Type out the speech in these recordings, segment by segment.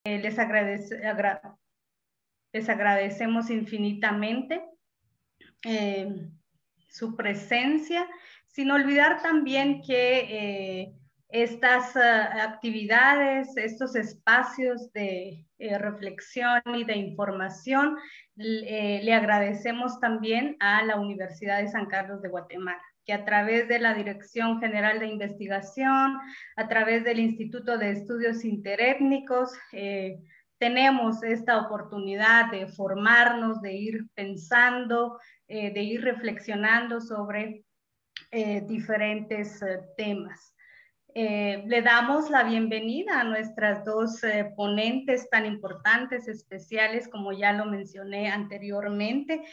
Les agradecemos infinitamente su presencia, sin olvidar también que estas actividades, estos espacios de reflexión y de información, le agradecemos también a la Universidad de San Carlos de Guatemala, que a través de la Dirección General de Investigación, a través del Instituto de Estudios Interétnicos, tenemos esta oportunidad de formarnos, de ir pensando, de ir reflexionando sobre diferentes temas. Le damos la bienvenida a nuestras dos ponentes tan importantes, especiales, como ya lo mencioné anteriormente.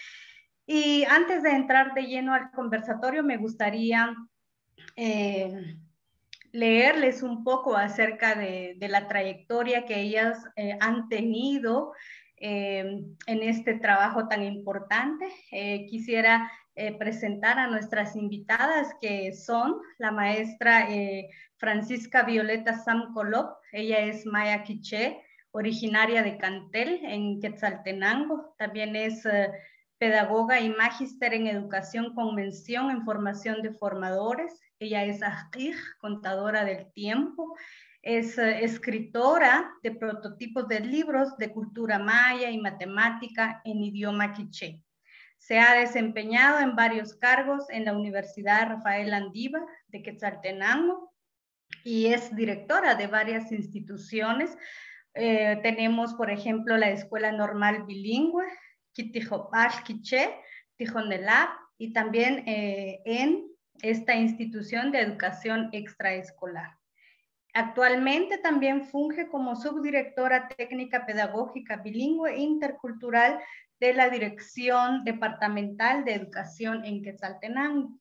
Y antes de entrar de lleno al conversatorio, me gustaría leerles un poco acerca de la trayectoria que ellas han tenido en este trabajo tan importante. Quisiera presentar a nuestras invitadas, que son la maestra Francisca Violeta Samcolop. Ella es maya quiché, originaria de Cantel, en Quetzaltenango. También es pedagoga y magíster en educación con mención en formación de formadores. Ella es ajij, contadora del tiempo. Es escritora de prototipos de libros de cultura maya y matemática en idioma quiché. Se ha desempeñado en varios cargos en la Universidad Rafael Andívar de Quetzaltenango y es directora de varias instituciones. Tenemos, por ejemplo, la Escuela Normal Bilingüe, Kitijopal Quiché, Tijonelab, y también en esta institución de educación extraescolar. Actualmente también funge como subdirectora técnica pedagógica bilingüe intercultural de la Dirección Departamental de Educación en Quetzaltenango.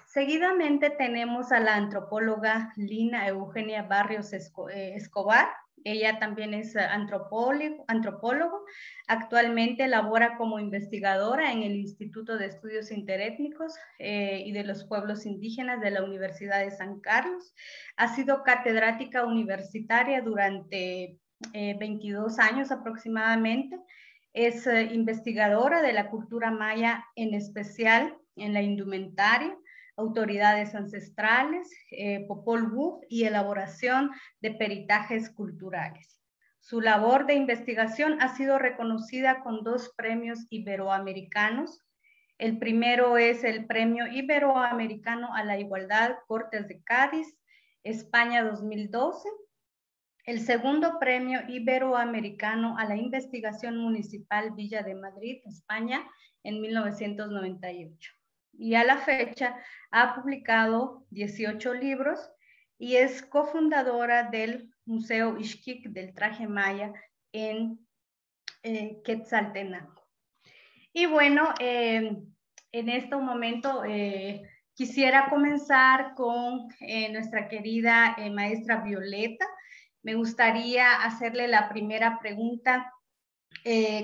Seguidamente tenemos a la antropóloga Lina Eugenia Barrios Escobar. Ella también es antropólogo. Actualmente labora como investigadora en el Instituto de Estudios Interétnicos y de los Pueblos Indígenas de la Universidad de San Carlos. Ha sido catedrática universitaria durante 22 años aproximadamente. Es investigadora de la cultura maya, en especial en la indumentaria, autoridades ancestrales, Popol Vuh y elaboración de peritajes culturales. Su labor de investigación ha sido reconocida con 2 premios iberoamericanos. El primero es el Premio Iberoamericano a la Igualdad, Cortes de Cádiz, España 2012. El segundo Premio Iberoamericano a la Investigación Municipal Villa de Madrid, España, en 1998. Y a la fecha ha publicado 18 libros y es cofundadora del Museo Ixquic del Traje Maya en Quetzaltenango. Y bueno, en este momento quisiera comenzar con nuestra querida maestra Violeta. Me gustaría hacerle la primera pregunta.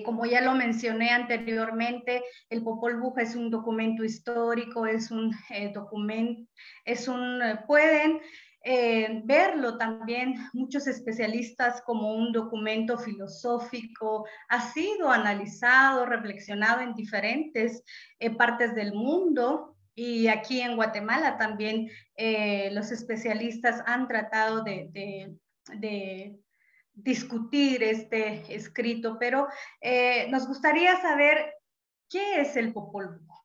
Como ya lo mencioné anteriormente, el Popol Vuh es un documento histórico, es un documento, pueden verlo también muchos especialistas como un documento filosófico. Ha sido analizado, reflexionado en diferentes partes del mundo. Y aquí en Guatemala también los especialistas han tratado de discutir este escrito, pero nos gustaría saber qué es el Popol Vuh.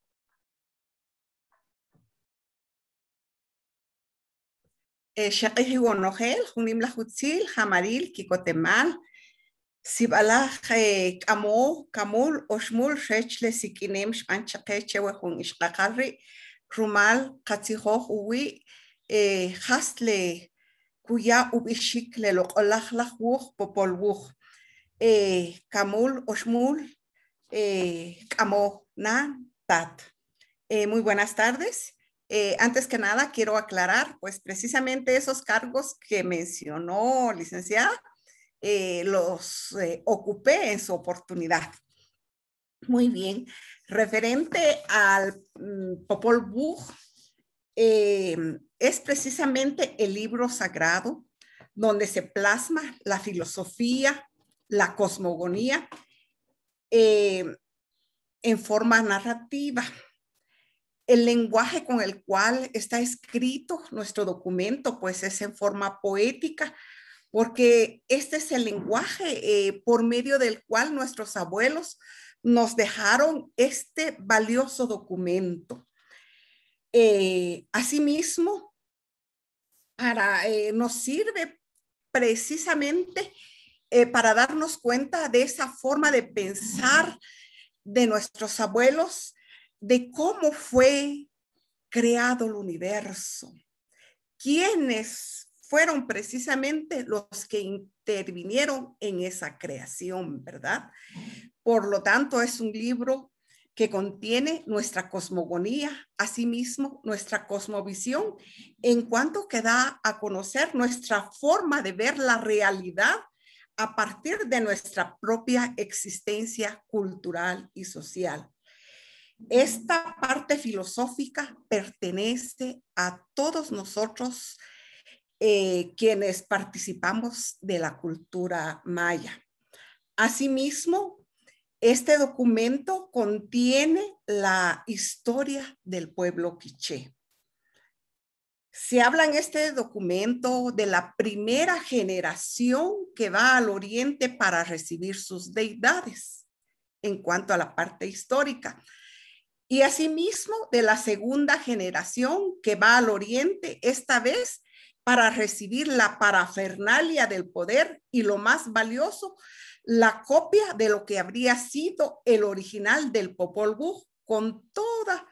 Shaqih Gonogel, Junim la Hutzil, Jamaril, Kikotemal, Sibalaj, Kamo, Kamul, Oshmul, Shechle, Sikinem, Spanchakeche, Wehun Ishqaqarri, Rumal, Katzihoh, Uwi, Hastle, Kuya Ubishik, Lelok Olajlaj Wuh, Popol Vuh, Kamul, Oshmul, Kamo, Nan, Tat. Muy buenas tardes. Antes que nada, quiero aclarar, pues precisamente esos cargos que mencionó, licenciada, los ocupé en su oportunidad. Muy bien. Referente al Popol Vuh, es precisamente el libro sagrado donde se plasma la filosofía, la cosmogonía en forma narrativa. El lenguaje con el cual está escrito nuestro documento, pues es en forma poética, porque este es el lenguaje por medio del cual nuestros abuelos nos dejaron este valioso documento. Asimismo, nos sirve precisamente para darnos cuenta de esa forma de pensar de nuestros abuelos, de cómo fue creado el universo, quiénes fueron precisamente los que intervinieron en esa creación, ¿verdad? Por lo tanto, es un libro que contiene nuestra cosmogonía, asimismo nuestra cosmovisión, en cuanto que da a conocer nuestra forma de ver la realidad a partir de nuestra propia existencia cultural y social. Esta parte filosófica pertenece a todos nosotros quienes participamos de la cultura maya. Asimismo, este documento contiene la historia del pueblo quiché. Se habla en este documento de la primera generación que va al oriente para recibir sus deidades en cuanto a la parte histórica. Y asimismo de la segunda generación que va al oriente, esta vez para recibir la parafernalia del poder y lo más valioso, la copia de lo que habría sido el original del Popol Vuh con toda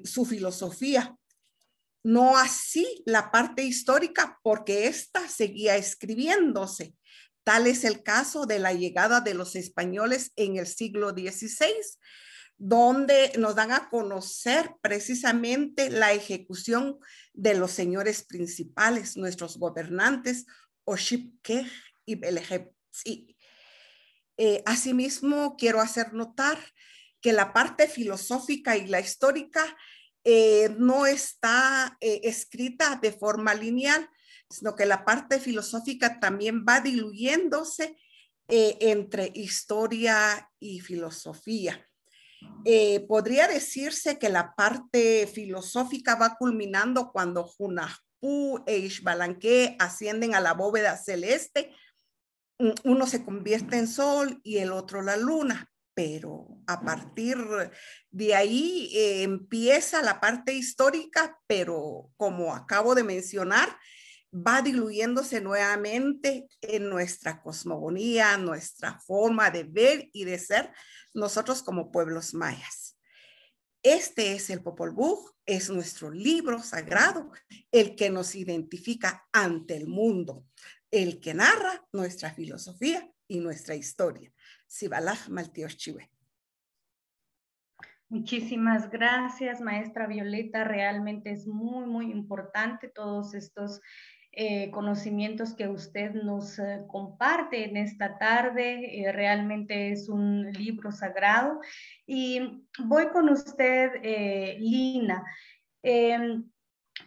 su filosofía. No así la parte histórica, porque esta seguía escribiéndose. Tal es el caso de la llegada de los españoles en el siglo XVI, donde nos dan a conocer precisamente la ejecución de los señores principales, nuestros gobernantes, Oshipkej y Belejepsi. Asimismo, quiero hacer notar que la parte filosófica y la histórica no está escrita de forma lineal, sino que la parte filosófica también va diluyéndose entre historia y filosofía. Podría decirse que la parte filosófica va culminando cuando Hunahpu e Ixbalanque ascienden a la bóveda celeste. Uno se convierte en sol y el otro la luna, pero a partir de ahí empieza la parte histórica, pero como acabo de mencionar, va diluyéndose nuevamente en nuestra cosmogonía, nuestra forma de ver y de ser nosotros como pueblos mayas. Este es el Popol Vuh, es nuestro libro sagrado, el que nos identifica ante el mundo, el que narra nuestra filosofía y nuestra historia. Sibalaj Maltios Chive. Muchísimas gracias, maestra Violeta. Realmente es muy, muy importante todos estos conocimientos que usted nos comparte en esta tarde. Realmente es un libro sagrado. Y voy con usted, Lina.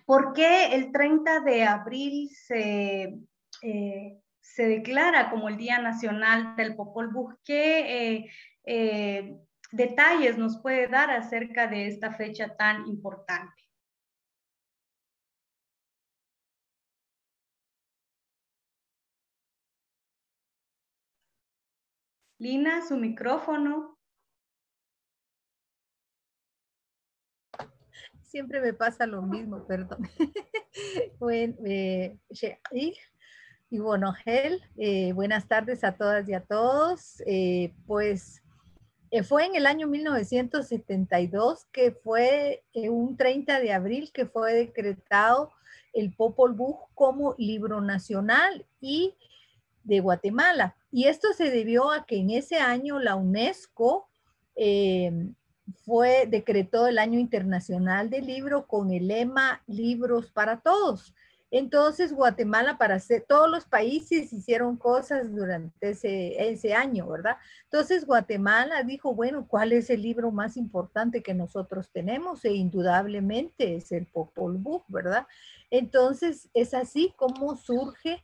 ¿Por qué el 30 de abril se declara como el Día Nacional del Popol Vuh? ¿Qué detalles nos puede dar acerca de esta fecha tan importante? Lina, su micrófono. Siempre me pasa lo mismo, perdón. Bueno, y bueno, Gel, buenas tardes a todas y a todos. Fue en el año 1972 que fue un 30 de abril que fue decretado el Popol Vuh como libro nacional y de Guatemala. Y esto se debió a que en ese año la UNESCO decretó el Año Internacional del Libro con el lema Libros para Todos. Entonces Guatemala, para hacer, todos los países hicieron cosas durante ese año, ¿verdad? Entonces Guatemala dijo, bueno, ¿cuál es el libro más importante que nosotros tenemos? E indudablemente es el Popol Vuh, ¿verdad? Entonces es así como surge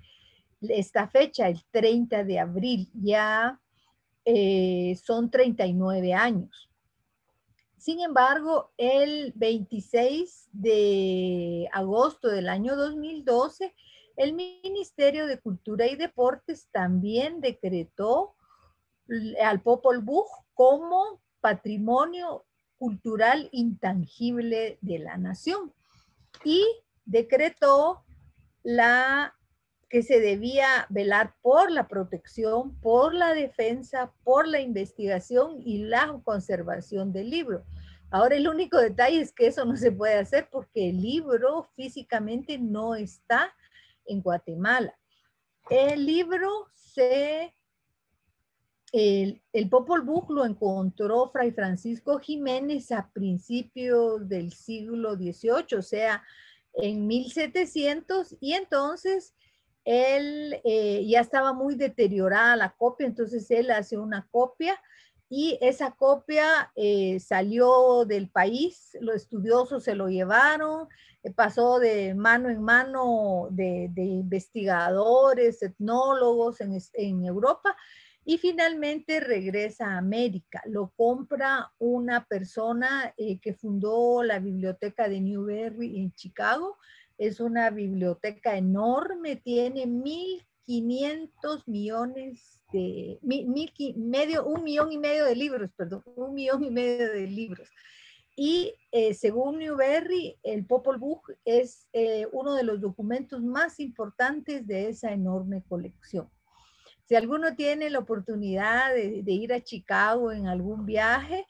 esta fecha, el 30 de abril, ya son 39 años. Sin embargo, el 26 de agosto del año 2012, el Ministerio de Cultura y Deportes también decretó al Popol Vuh como patrimonio cultural intangible de la nación y decretó que se debía velar por la protección, por la defensa, por la investigación y la conservación del libro. Ahora el único detalle es que eso no se puede hacer porque el libro físicamente no está en Guatemala. El libro el Popol Vuh lo encontró Fray Francisco Jiménez a principios del siglo XVIII, o sea, en 1700, y entonces él ya estaba muy deteriorada la copia, entonces él hace una copia y esa copia salió del país, los estudiosos se lo llevaron, pasó de mano en mano de investigadores, etnólogos en Europa, y finalmente regresa a América. Lo compra una persona que fundó la biblioteca de Newberry en Chicago. Es una biblioteca enorme, tiene 1.500 millones de, 1,500,000 de libros, perdón, 1,500,000 de libros. Y según Newberry, el Popol Vuh es uno de los documentos más importantes de esa enorme colección. Si alguno tiene la oportunidad de ir a Chicago en algún viaje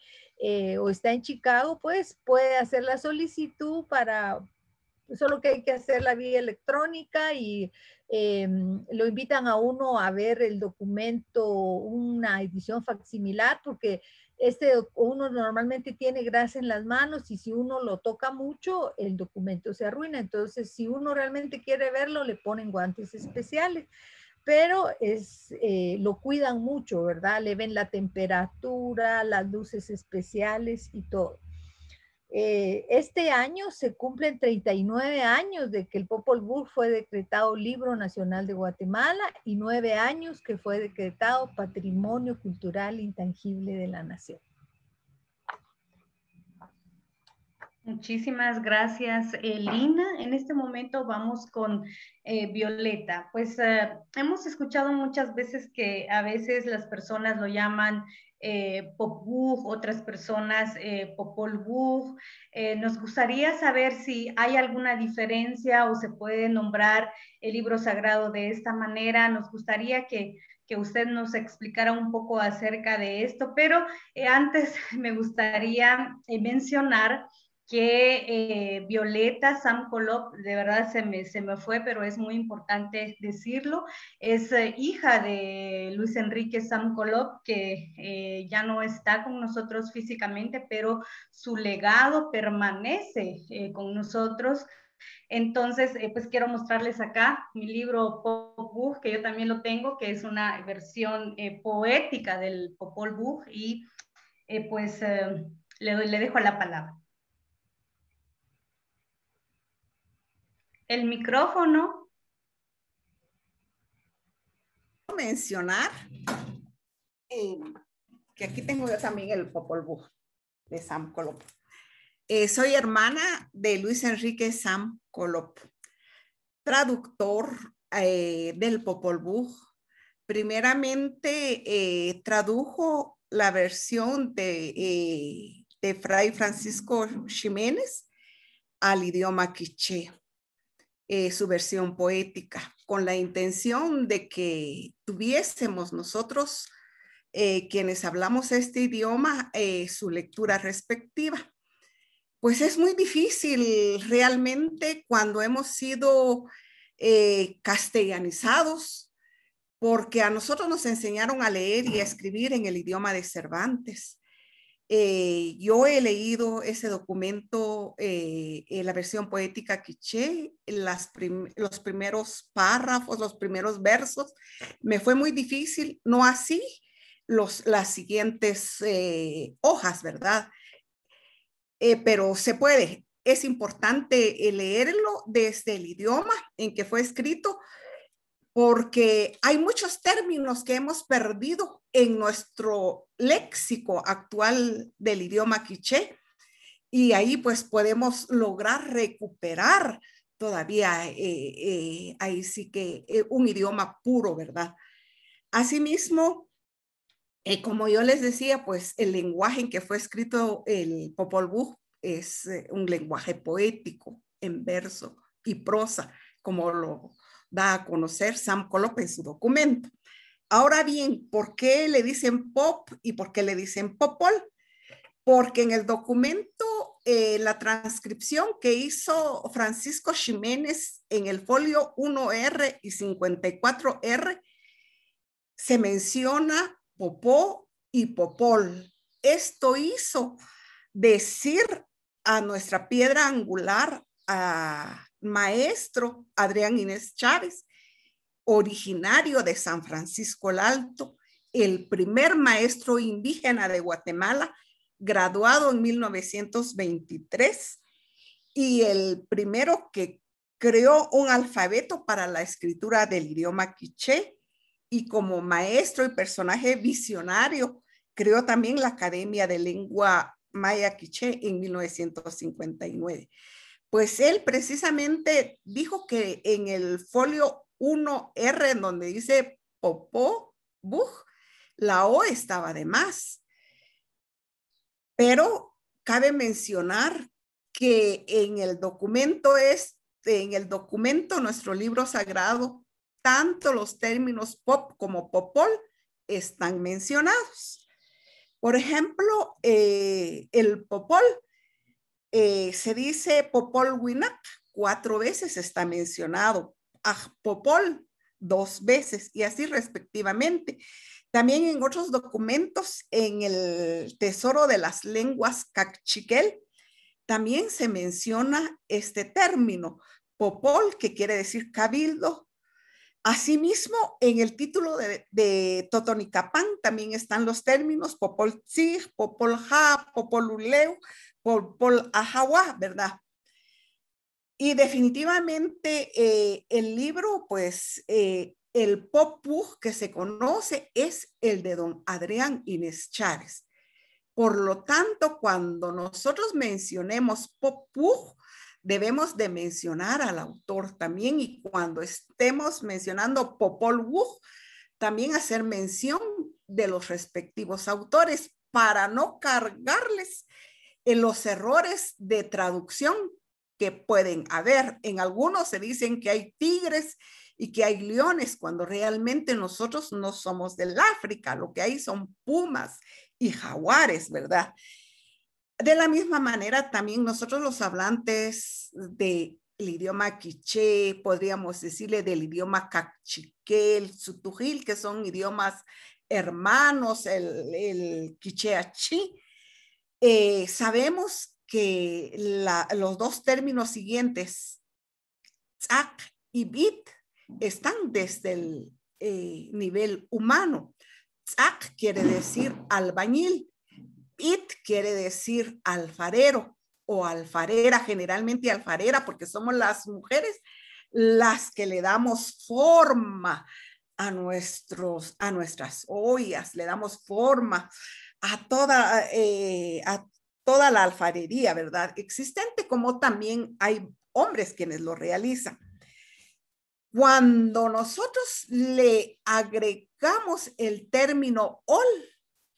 o está en Chicago, pues puede hacer la solicitud solo que hay que hacer la vía electrónica y lo invitan a uno a ver el documento, una edición facsimilar, porque uno normalmente tiene grasa en las manos y si uno lo toca mucho, el documento se arruina. Entonces, si uno realmente quiere verlo, le ponen guantes especiales. Pero lo cuidan mucho, ¿verdad? Le ven la temperatura, las luces especiales y todo. Este año se cumplen 39 años de que el Popol Vuh fue decretado Libro Nacional de Guatemala y 9 años que fue decretado Patrimonio Cultural Intangible de la Nación. Muchísimas gracias, Lina. En este momento vamos con Violeta. Pues hemos escuchado muchas veces que a veces las personas lo llaman Pop Vuh, otras personas Popol Vuh. Nos gustaría saber si hay alguna diferencia o se puede nombrar el libro sagrado de esta manera. Nos gustaría que usted nos explicara un poco acerca de esto, pero antes me gustaría mencionar que Violeta Samkolov, de verdad se me fue, pero es muy importante decirlo, es hija de Luis Enrique Samkolov, que ya no está con nosotros físicamente, pero su legado permanece con nosotros. Entonces, pues quiero mostrarles acá mi libro Popol Vuh, que yo también lo tengo, que es una versión poética del Popol Vuh, y pues le dejo la palabra. El micrófono. Mencionar que aquí tengo yo también el Popol Vuh de Samkolov. Soy hermana de Luis Enrique Samkolov, traductor del Popol Vuh. Primeramente tradujo la versión de Fray Francisco Jiménez al idioma quiché. Su versión poética, con la intención de que tuviésemos nosotros, quienes hablamos este idioma, su lectura respectiva. Pues es muy difícil realmente cuando hemos sido castellanizados, porque a nosotros nos enseñaron a leer y a escribir en el idioma de Cervantes. Yo he leído ese documento, en la versión poética quiché, los primeros párrafos, los primeros versos. Me fue muy difícil, no así las siguientes hojas, ¿verdad? Pero se puede. Es importante leerlo desde el idioma en que fue escrito, porque hay muchos términos que hemos perdido en nuestro léxico actual del idioma quiché, y ahí pues podemos lograr recuperar todavía ahí sí que un idioma puro, ¿verdad? Asimismo, como yo les decía, pues el lenguaje en que fue escrito el Popol Vuh es un lenguaje poético en verso y prosa, como lo da a conocer Sam Colop en su documento. Ahora bien, ¿por qué le dicen pop y por qué le dicen popol? Porque en el documento, la transcripción que hizo Francisco Ximénez en el folio 1R y 54R, se menciona popó y popol. Esto hizo decir a nuestra piedra angular, a maestro Adrián Inés Chávez, originario de San Francisco el Alto, el primer maestro indígena de Guatemala, graduado en 1923, y el primero que creó un alfabeto para la escritura del idioma quiché, y como maestro y personaje visionario, creó también la Academia de Lengua Maya Quiché en 1959. Pues él precisamente dijo que en el folio 1R, en donde dice Popó Vuh, la O estaba de más. Pero cabe mencionar que en el documento nuestro libro sagrado, tanto los términos pop como popol están mencionados. Por ejemplo, el popol, se dice popol winak, 4 veces está mencionado, popol 2 veces, y así respectivamente. También en otros documentos, en el Tesoro de las Lenguas Cachiquel, también se menciona este término, popol, que quiere decir cabildo. Asimismo, en el título de Totonicapán también están los términos popol tzig, popol ja, popol uleu, popol ajawa, ¿verdad? Y definitivamente el libro, pues el Popú que se conoce es el de don Adrián Inés Chávez. Por lo tanto, cuando nosotros mencionemos Popú, debemos de mencionar al autor también, y cuando estemos mencionando Popol Vuh, también hacer mención de los respectivos autores para no cargarles en los errores de traducción que pueden haber. En algunos se dicen que hay tigres y que hay leones, cuando realmente nosotros no somos del África, lo que hay son pumas y jaguares, ¿verdad? De la misma manera, también nosotros los hablantes del idioma quiché, podríamos decirle del idioma cachiquel, sutujil, que son idiomas hermanos, el quiché achí, sabemos que los dos términos siguientes, tzak y bit, están desde el nivel humano. Tzak quiere decir albañil, bit quiere decir alfarero o alfarera, generalmente alfarera, porque somos las mujeres las que le damos forma a nuestras ollas, le damos forma a toda la alfarería, ¿verdad? Existente, como también hay hombres quienes lo realizan. Cuando nosotros le agregamos el término ol,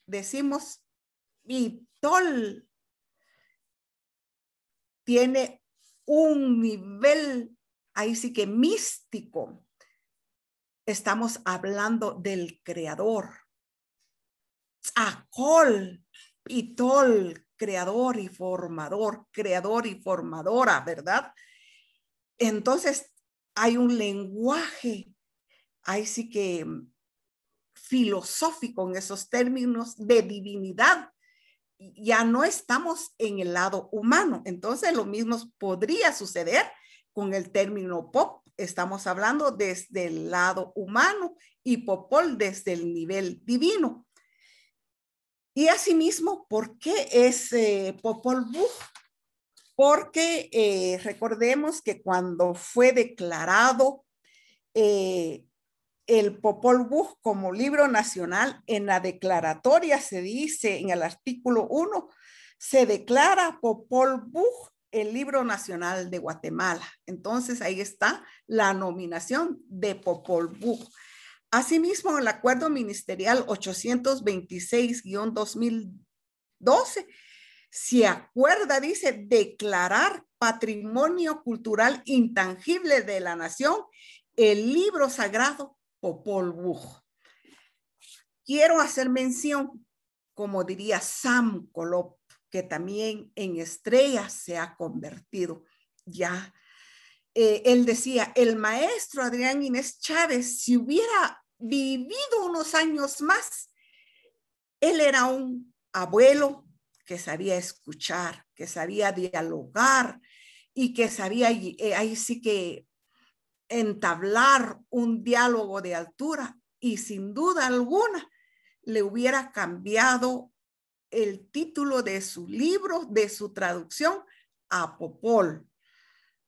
decimos vitol, tiene un nivel ahí sí que místico. Estamos hablando del creador. Tzakol, pitol, creador y formadora, ¿verdad? Entonces hay un lenguaje, ahí sí que filosófico en esos términos de divinidad, ya no estamos en el lado humano. Entonces lo mismo podría suceder con el término pop. Estamos hablando desde el lado humano y popol desde el nivel divino. Y asimismo, ¿por qué es Popol Vuh? Porque recordemos que cuando fue declarado el Popol Vuh como libro nacional, en la declaratoria se dice en el artículo 1, se declara Popol Vuh el libro nacional de Guatemala. Entonces ahí está la nominación de Popol Vuh. Asimismo, el acuerdo ministerial 826-2012 se acuerda, dice, declarar patrimonio cultural intangible de la nación el libro sagrado Popol Vuh. Quiero hacer mención, como diría Sam Colop, que también en estrella se ha convertido ya. Él decía, el maestro Adrián Inés Chávez, si hubiera vivido unos años más, él era un abuelo que sabía escuchar, que sabía dialogar y que sabía ahí sí que entablar un diálogo de altura, y sin duda alguna le hubiera cambiado el título de su libro, de su traducción, a Popol.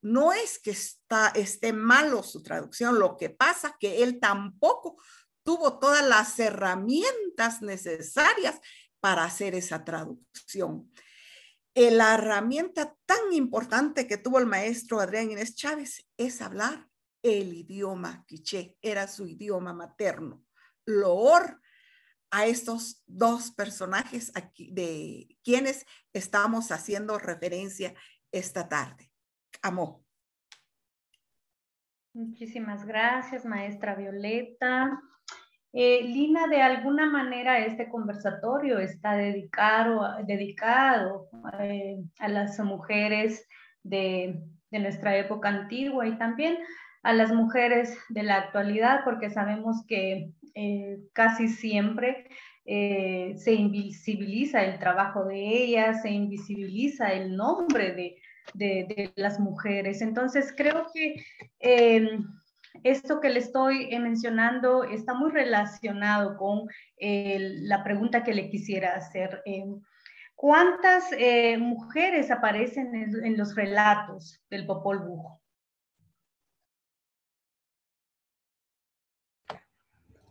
No es que esté malo su traducción, lo que pasa que él tampoco tuvo todas las herramientas necesarias para hacer esa traducción. La herramienta tan importante que tuvo el maestro Adrián Inés Chávez es hablar el idioma quiché, era su idioma materno. Loor a estos dos personajes aquí, de quienes estamos haciendo referencia esta tarde. Amó. Muchísimas gracias, maestra Violeta. Lina, de alguna manera este conversatorio está dedicado a las mujeres de nuestra época antigua y también a las mujeres de la actualidad, porque sabemos que casi siempre se invisibiliza el trabajo de ellas, se invisibiliza el nombre de las mujeres. Entonces creo que esto que le estoy mencionando está muy relacionado con la pregunta que le quisiera hacer. ¿Cuántas mujeres aparecen en los relatos del Popol Vuh?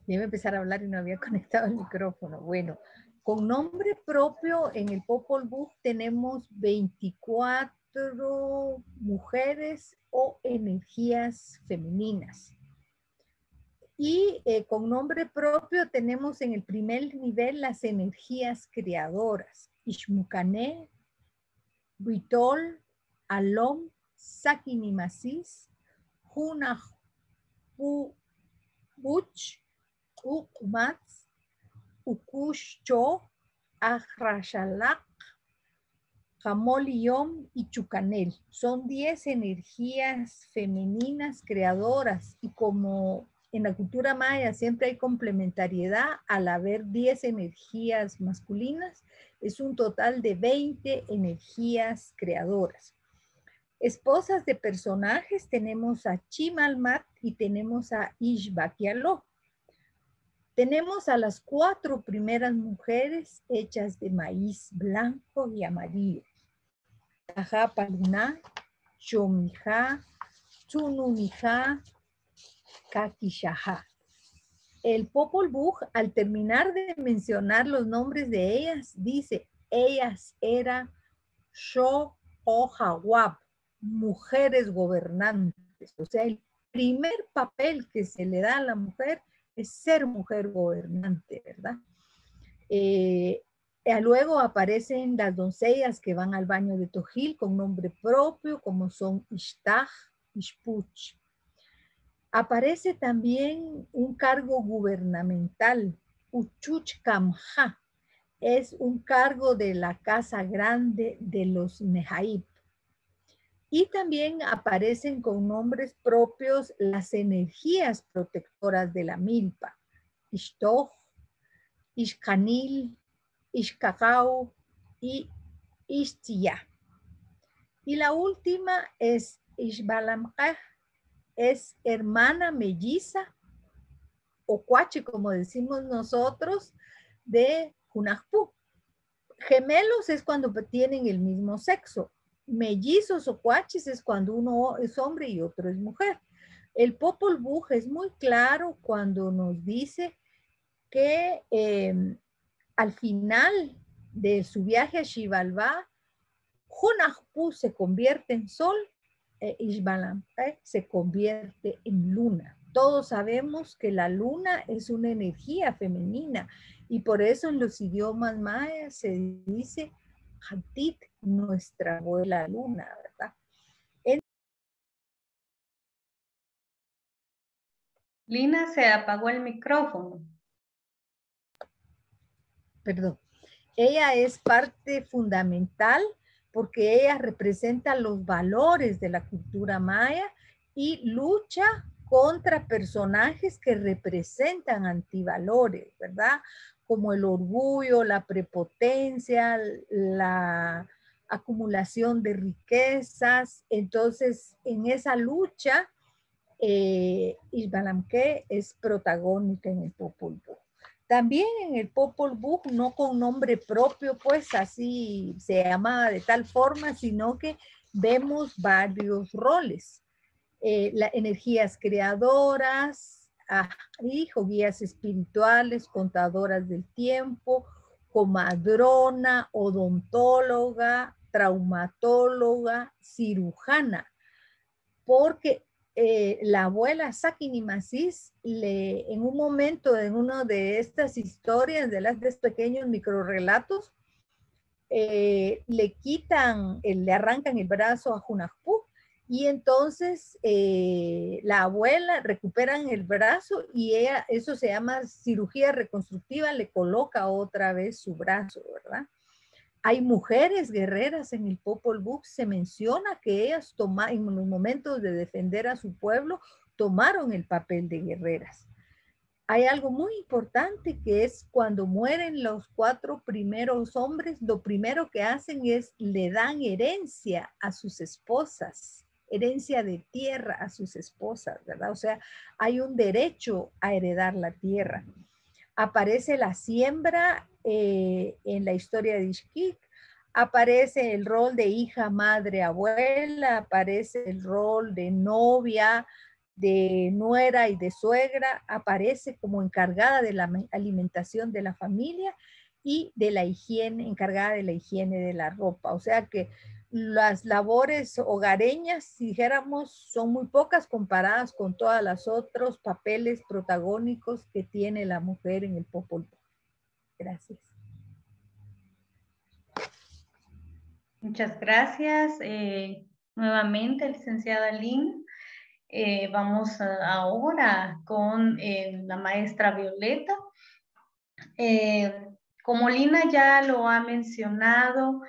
Iba a empezar a hablar y no había conectado el micrófono. Bueno, con nombre propio en el Popol Vuh tenemos 24 mujeres o energías femeninas. Y con nombre propio tenemos en el primer nivel las energías creadoras. Ishmucané, Buitol, Alom, Sakinimasis, Junahuch, Ukmats, Ukushcho, Ajrashalak, Jamoliom y Chucanel. Son 10 energías femeninas creadoras, y como en la cultura maya siempre hay complementariedad, al haber 10 energías masculinas, es un total de 20 energías creadoras. Esposas de personajes tenemos a Chimalmat y tenemos a Ishbaquialó. Tenemos a las 4 primeras mujeres hechas de maíz blanco y amarillo. Tajá Paluná, Chomijá, Tsununijá, Kakishajá. El Popol Vuh, al terminar de mencionar los nombres de ellas, dice, ellas eran Shohawab, mujeres gobernantes. O sea, el primer papel que se le da a la mujer es ser mujer gobernante, ¿verdad? Luego aparecen las doncellas que van al baño de Tojil con nombre propio, como son Ishtaj, Ishpuch. Aparece también un cargo gubernamental, Uchuch Kamja, es un cargo de la Casa Grande de los Nehaib. Y también aparecen con nombres propios las energías protectoras de la milpa, Ishtoj, Ishkanil, Ishkakao, y Ixtiya. Y la última es Ixbalamqaj, es hermana melliza o cuache, como decimos nosotros, de Hunahpu. Gemelos es cuando tienen el mismo sexo. Mellizos o cuaches es cuando uno es hombre y otro es mujer. El Popol Vuh es muy claro cuando nos dice que al final de su viaje a Xibalbá, Hunahpu se convierte en sol e Ixbalamqaj se convierte en luna. Todos sabemos que la luna es una energía femenina y por eso en los idiomas mayas se dice Hatit, nuestra abuela luna, ¿verdad? Lina, se apagó el micrófono. Perdón. Ella es parte fundamental porque ella representa los valores de la cultura maya y lucha contra personajes que representan antivalores, ¿verdad? Como el orgullo, la prepotencia, la acumulación de riquezas. Entonces, en esa lucha, Ixbalamqaj es protagónica en el Popol Vuh. También en el Popol Vuh, no con nombre propio, pues así se llamaba de tal forma, sino que vemos varios roles. Las energías creadoras, guías espirituales, contadoras del tiempo, comadrona, odontóloga, traumatóloga, cirujana, porque la abuela Sakini Masis en un momento, en una de estas historias, de estos pequeños microrelatos, le arrancan el brazo a Hunahpu y entonces la abuela recuperan el brazo y ella, eso se llama cirugía reconstructiva, le coloca otra vez su brazo, ¿verdad? Hay mujeres guerreras en el Popol Vuh, se menciona que ellas en los momentos de defender a su pueblo, tomaron el papel de guerreras. Hay algo muy importante que es cuando mueren los 4 primeros hombres, lo primero que hacen es le dan herencia a sus esposas, herencia de tierra a sus esposas, ¿verdad? O sea, hay un derecho a heredar la tierra. Aparece la siembra en la historia de Ixquic, aparece el rol de hija, madre, abuela, aparece el rol de novia, de nuera y de suegra, aparece como encargada de la alimentación de la familia y de la higiene, encargada de la higiene de la ropa. O sea que las labores hogareñas, si dijéramos, son muy pocas comparadas con todos los otros papeles protagónicos que tiene la mujer en el Popol Vuh. Gracias. Muchas gracias. Nuevamente, licenciada Lynn. Vamos ahora con la maestra Violeta. Como Lina ya lo ha mencionado,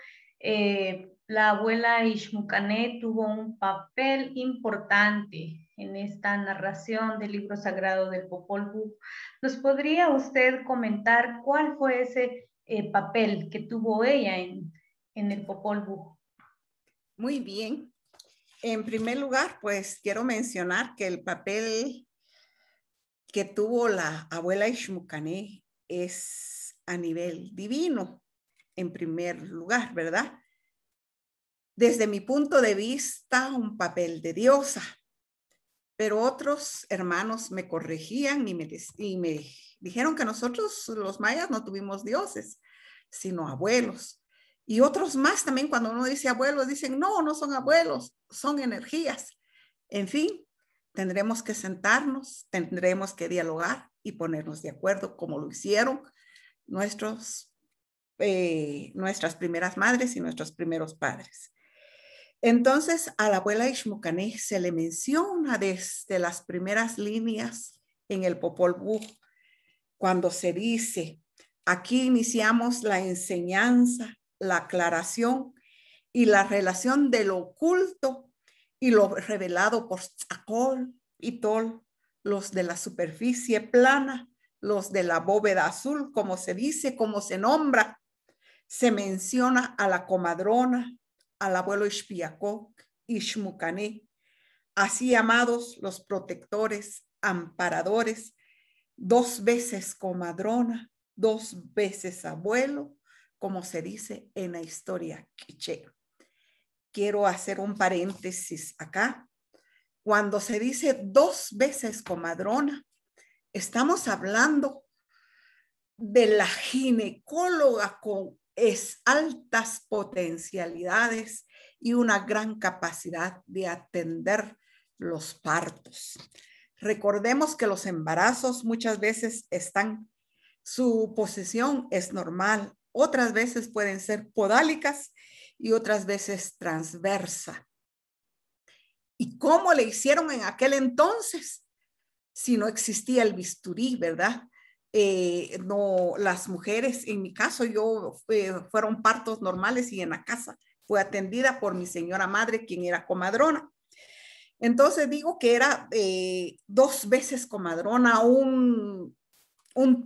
la abuela Ixmucané tuvo un papel importante en esta narración del libro sagrado del Popol Vuh. ¿Nos podría usted comentar cuál fue ese papel que tuvo ella en el Popol Vuh? Muy bien. En primer lugar, pues quiero mencionar que el papel que tuvo la abuela Ixmucané es a nivel divino, en primer lugar, ¿verdad? Desde mi punto de vista, un papel de diosa, pero otros hermanos me corregían y me dijeron que nosotros los mayas no tuvimos dioses, sino abuelos. Y otros más también, cuando uno dice abuelos, dicen, no, no son abuelos, son energías. En fin, tendremos que sentarnos, tendremos que dialogar y ponernos de acuerdo como lo hicieron nuestras primeras madres y nuestros primeros padres. Entonces, a la abuela Ixmucané se le menciona desde las primeras líneas en el Popol Vuh, cuando se dice, aquí iniciamos la enseñanza, la aclaración y la relación de lo oculto y lo revelado por Tz'akol y Tol, los de la superficie plana, los de la bóveda azul, como se dice, como se nombra, se menciona a la comadrona, al abuelo Ixpiacoc, Ixmucané, así llamados los protectores, amparadores, 2 veces comadrona, 2 veces abuelo, como se dice en la historia quiché. Quiero hacer un paréntesis acá. Cuando se dice 2 veces comadrona, estamos hablando de la ginecóloga con altas potencialidades y una gran capacidad de atender los partos. Recordemos que los embarazos muchas veces su posición es normal, otras veces pueden ser podálicas y otras veces transversa. ¿Y cómo le hicieron en aquel entonces? Si no existía el bisturí, ¿verdad? No, las mujeres, en mi caso, fueron partos normales y en la casa fue atendida por mi señora madre, quien era comadrona. Entonces digo que era 2 veces comadrona, un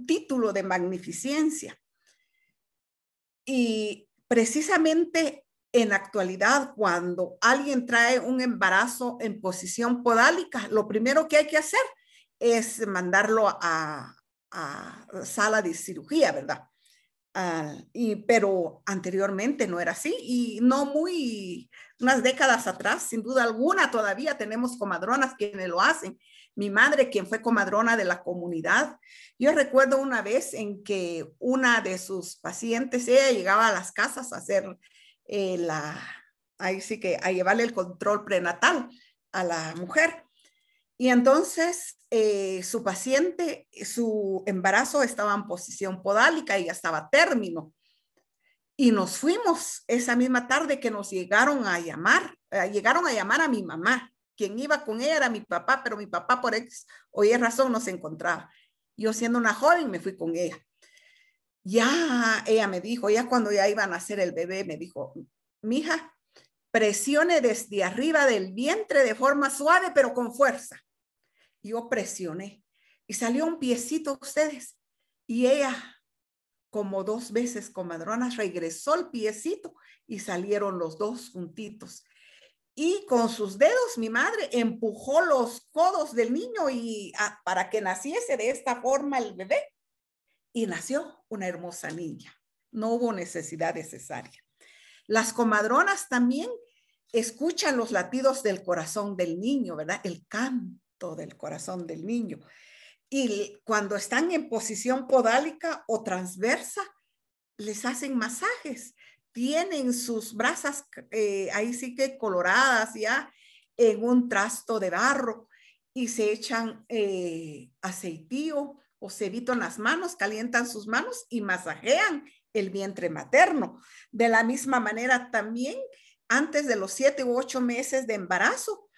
título de magnificencia. Y precisamente en la actualidad, cuando alguien trae un embarazo en posición podálica, lo primero que hay que hacer es mandarlo a sala de cirugía, ¿verdad? Pero anteriormente no era así y no unas décadas atrás, sin duda alguna, todavía tenemos comadronas quienes lo hacen. Mi madre, quien fue comadrona de la comunidad, yo recuerdo una vez en que una de sus pacientes, ella llegaba a las casas a hacer ahí sí que a llevarle el control prenatal a la mujer. Y entonces su paciente, su embarazo estaba en posición podálica y ya estaba a término. Y nos fuimos esa misma tarde que nos llegaron a llamar a mi mamá. Quien iba con ella era mi papá, pero mi papá por X o Y razón no se encontraba. Yo siendo una joven me fui con ella. Ya ella me dijo, ya cuando ya iban a nacer el bebé, me dijo, mija, presione desde arriba del vientre de forma suave, pero con fuerza. Yo presioné y salió un piecito ustedes. Y ella, como 2 veces comadrona, regresó el piecito y salieron los 2 juntitos. Y con sus dedos mi madre empujó los codos del niño para que naciese de esta forma el bebé. Y nació una hermosa niña. No hubo necesidad de cesárea. Las comadronas también escuchan los latidos del corazón del niño, ¿verdad? El canto del corazón del niño. Y cuando están en posición podálica o transversa, les hacen masajes. Tienen sus brasas ahí sí que coloradas ya en un trasto de barro y se echan aceitío o cebito en las manos, calientan sus manos y masajean el vientre materno. De la misma manera también, antes de los 7 u 8 meses de embarazo,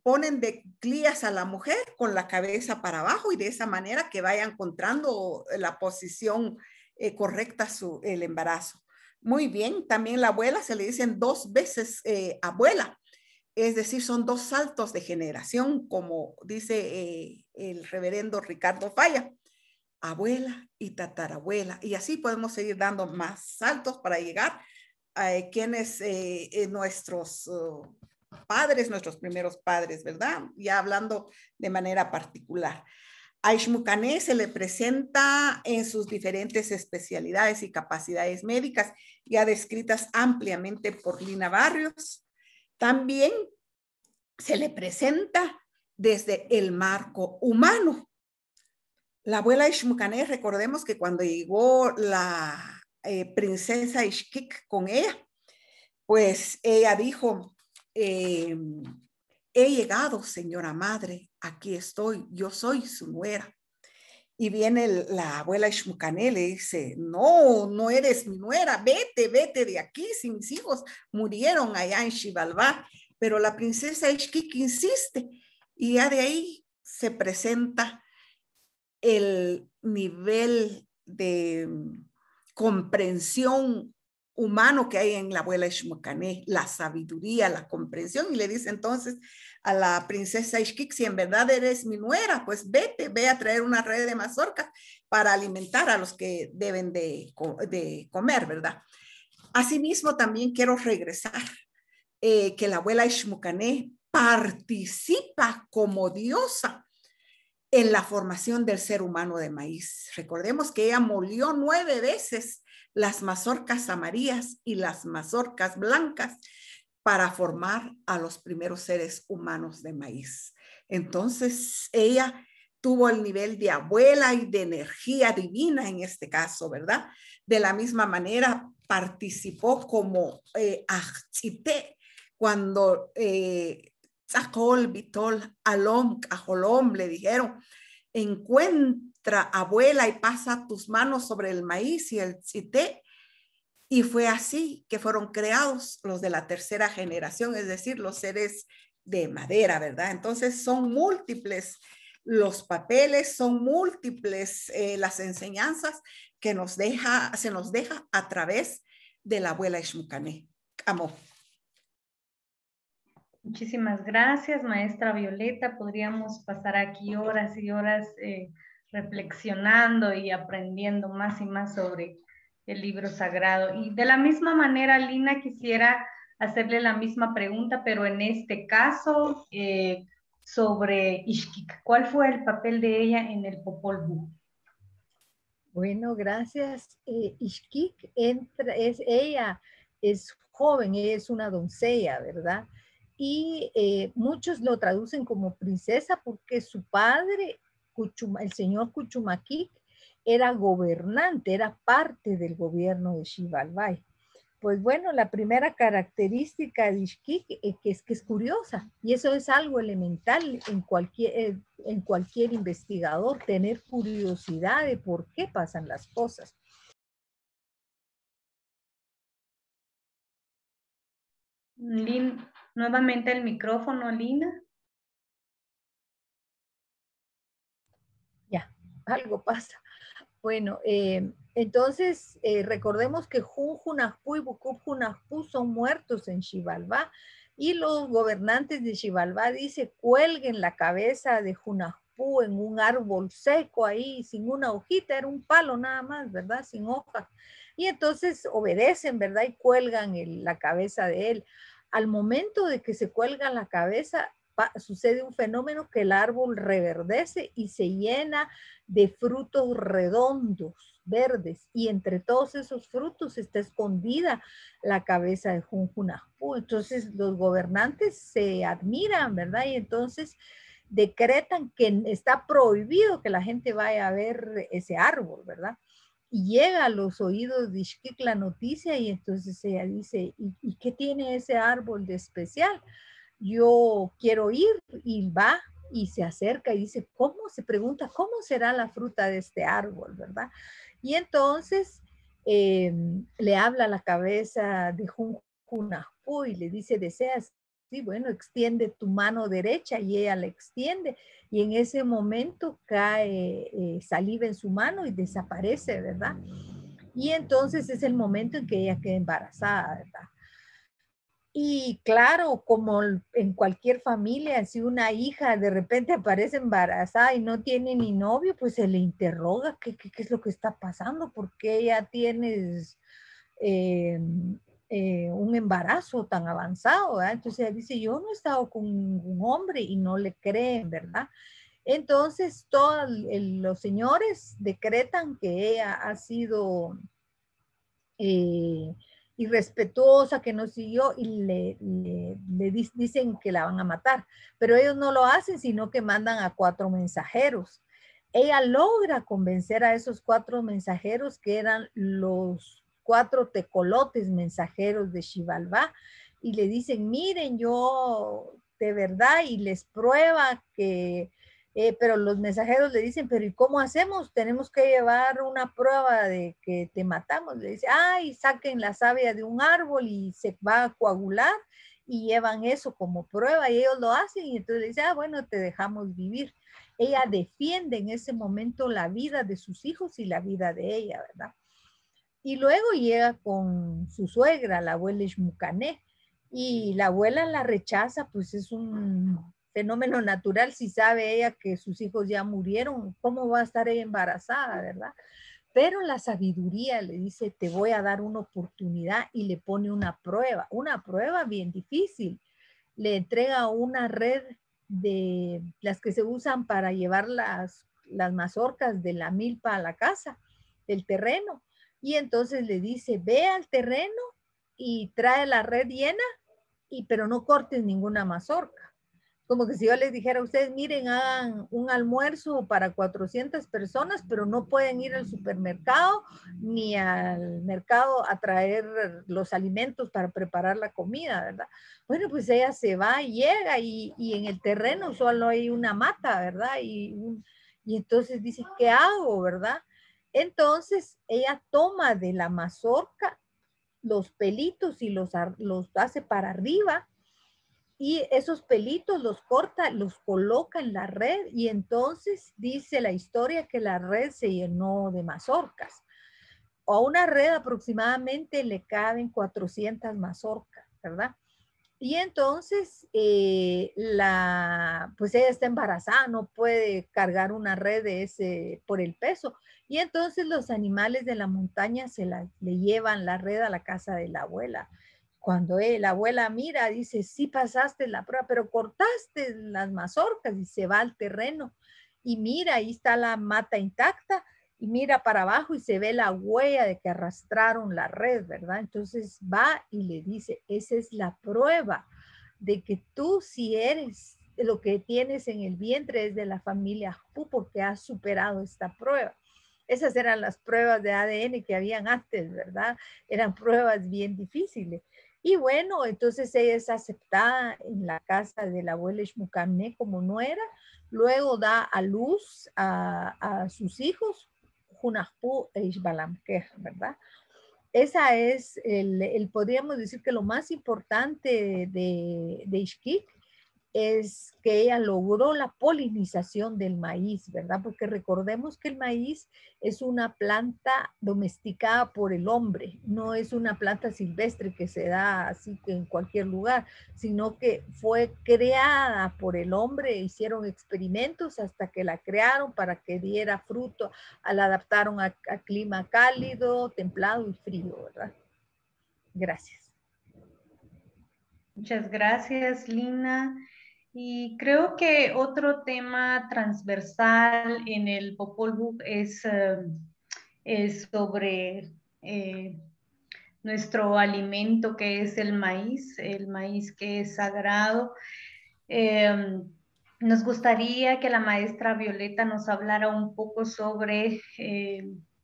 ponen de cuclillas a la mujer con la cabeza para abajo y de esa manera que vaya encontrando la posición correcta el embarazo. Muy bien, también la abuela se le dicen 2 veces abuela, es decir, son 2 saltos de generación, como dice el reverendo Ricardo Falla, abuela y tatarabuela, y así podemos seguir dando más saltos para llegar a quienes nuestros padres, nuestros primeros padres, ¿verdad? Ya hablando de manera particular. A Ixmucané se le presenta en sus diferentes especialidades y capacidades médicas, ya descritas ampliamente por Lina Barrios. También se le presenta desde el marco humano. La abuela Ixmucané, recordemos que cuando llegó la princesa Ixquic con ella, pues ella dijo, he llegado, señora madre, aquí estoy, yo soy su nuera. Y viene la abuela Ixmucané, le dice, no, no eres mi nuera, vete de aquí, si mis hijos murieron allá en Xibalbá. Pero la princesa Ixquic insiste y ya de ahí se presenta el nivel de comprensión humano que hay en la abuela Ixmucané, la sabiduría, la comprensión, y le dice entonces a la princesa Ixquic, si en verdad eres mi nuera, pues vete, ve a traer una red de mazorcas para alimentar a los que deben de comer, ¿verdad? Asimismo, también quiero regresar, que la abuela Ixmucané participa como diosa en la formación del ser humano de maíz. Recordemos que ella molió 9 veces las mazorcas amarillas y las mazorcas blancas para formar a los primeros seres humanos de maíz. Entonces, ella tuvo el nivel de abuela y de energía divina en este caso, ¿verdad? De la misma manera, participó como Achite cuando Tzacol, Bitol, Alom, Cajolom le dijeron, encuentra, abuela, y pasa tus manos sobre el maíz y el tzité. Y fue así que fueron creados los de la tercera generación, es decir, los seres de madera, ¿verdad? Entonces son múltiples los papeles, son múltiples las enseñanzas que se nos deja a través de la abuela Ixmucané. Amor. Muchísimas gracias, maestra Violeta. Podríamos pasar aquí horas y horas reflexionando y aprendiendo más y más sobre el libro sagrado. Y de la misma manera, Lina, quisiera hacerle la misma pregunta, pero en este caso sobre Ixquic. ¿Cuál fue el papel de ella en el Popol Vuh? Bueno, gracias. Ixquic ella es joven, ella es una doncella, ¿verdad? Y muchos lo traducen como princesa porque su padre, el señor Cuchumaquic, era gobernante, era parte del gobierno de Xibalbay. Pues bueno, la primera característica de Ixquic es que es curiosa, y eso es algo elemental en cualquier investigador, tener curiosidad de por qué pasan las cosas. Nuevamente el micrófono, Lina. Ya, algo pasa. Bueno, entonces recordemos que Junjunajpú y Bucupjunajpú son muertos en Xibalbá, y los gobernantes de Xibalbá dice cuelguen la cabeza de Junajpú en un árbol seco ahí, sin una hojita, era un palo nada más, ¿verdad? Sin hojas. Y entonces obedecen, ¿verdad? Y cuelgan la cabeza de él. Al momento de que se cuelga la cabeza, sucede un fenómeno que el árbol reverdece y se llena de frutos redondos, verdes, y entre todos esos frutos está escondida la cabeza de Junjunajpú. Entonces los gobernantes se admiran, ¿verdad? Y entonces decretan que está prohibido que la gente vaya a ver ese árbol, ¿verdad? Y llega a los oídos de Ixquic la noticia, y entonces ella dice, ¿y qué tiene ese árbol de especial? Yo quiero ir, y va y se acerca y dice, ¿cómo? Se pregunta, ¿cómo será la fruta de este árbol, verdad? Y entonces le habla a la cabeza de Junjunajpú y le dice, ¿deseas? Sí, bueno, extiende tu mano derecha, y ella la extiende, y en ese momento cae saliva en su mano y desaparece, ¿verdad? Y entonces es el momento en que ella queda embarazada, ¿verdad? Y claro, como en cualquier familia, si una hija de repente aparece embarazada y no tiene ni novio, pues se le interroga qué es lo que está pasando, porque ella tiene un embarazo tan avanzado, ¿verdad? Entonces ella dice, yo no he estado con ningún hombre, y no le creen, ¿verdad? Entonces todos los señores decretan que ella ha sido irrespetuosa, que no siguió, y le dicen que la van a matar, pero ellos no lo hacen, sino que mandan a 4 mensajeros. Ella logra convencer a esos 4 mensajeros, que eran los 4 tecolotes mensajeros de Xibalbá, y le dicen, miren, yo de verdad, y les prueba que pero los mensajeros le dicen, pero ¿y cómo hacemos? Tenemos que llevar una prueba de que te matamos. Le dice, ay, saquen la savia de un árbol y se va a coagular, y llevan eso como prueba, y ellos lo hacen, y entonces le dice, ah, bueno, te dejamos vivir. Ella defiende en ese momento la vida de sus hijos y la vida de ella, ¿verdad? Y luego llega con su suegra, la abuela Ishmucané, y la abuela la rechaza, pues es un fenómeno natural. Si sabe ella que sus hijos ya murieron, ¿cómo va a estar ella embarazada, verdad? Pero la sabiduría le dice, te voy a dar una oportunidad, y le pone una prueba bien difícil. Le entrega una red de las que se usan para llevar las mazorcas de la milpa a la casa, del terreno. Y entonces le dice, ve al terreno y trae la red llena, pero no cortes ninguna mazorca. Como que si yo les dijera a ustedes, miren, hagan un almuerzo para 400 personas, pero no pueden ir al supermercado ni al mercado a traer los alimentos para preparar la comida, ¿verdad? Bueno, pues ella se va y llega, y en el terreno solo hay una mata, ¿verdad? Y entonces dice, ¿qué hago, verdad? Entonces ella toma de la mazorca los pelitos y los hace para arriba, y esos pelitos los corta, los coloca en la red, y entonces dice la historia que la red se llenó de mazorcas. O a una red aproximadamente le caben 400 mazorcas, ¿verdad? Y entonces pues ella está embarazada, no puede cargar una red de ese por el peso. Y entonces los animales de la montaña le llevan la red a la casa de la abuela. Cuando la abuela mira, dice, sí pasaste la prueba, pero cortaste las mazorcas, y se va al terreno. Y mira, ahí está la mata intacta, y mira para abajo y se ve la huella de que arrastraron la red, ¿verdad? Entonces va y le dice, esa es la prueba de que tú si eres lo que tienes en el vientre es de la familia Hu, porque has superado esta prueba. Esas eran las pruebas de ADN que habían antes, ¿verdad? Eran pruebas bien difíciles. Y bueno, entonces ella es aceptada en la casa de la abuela Ishmucané como nuera, luego da a luz a sus hijos, Hunahpu e Ishbalamquej, ¿verdad? Esa es podríamos decir que lo más importante de Ixquic es que ella logró la polinización del maíz, ¿verdad? Porque recordemos que el maíz es una planta domesticada por el hombre, no es una planta silvestre que se da así que en cualquier lugar, sino que fue creada por el hombre, hicieron experimentos hasta que la crearon para que diera fruto, la adaptaron a clima cálido, templado y frío, ¿verdad? Gracias. Muchas gracias, Lina. Y creo que otro tema transversal en el Popol Vuh es sobre nuestro alimento, que es el maíz que es sagrado. Nos gustaría que la maestra Violeta nos hablara un poco sobre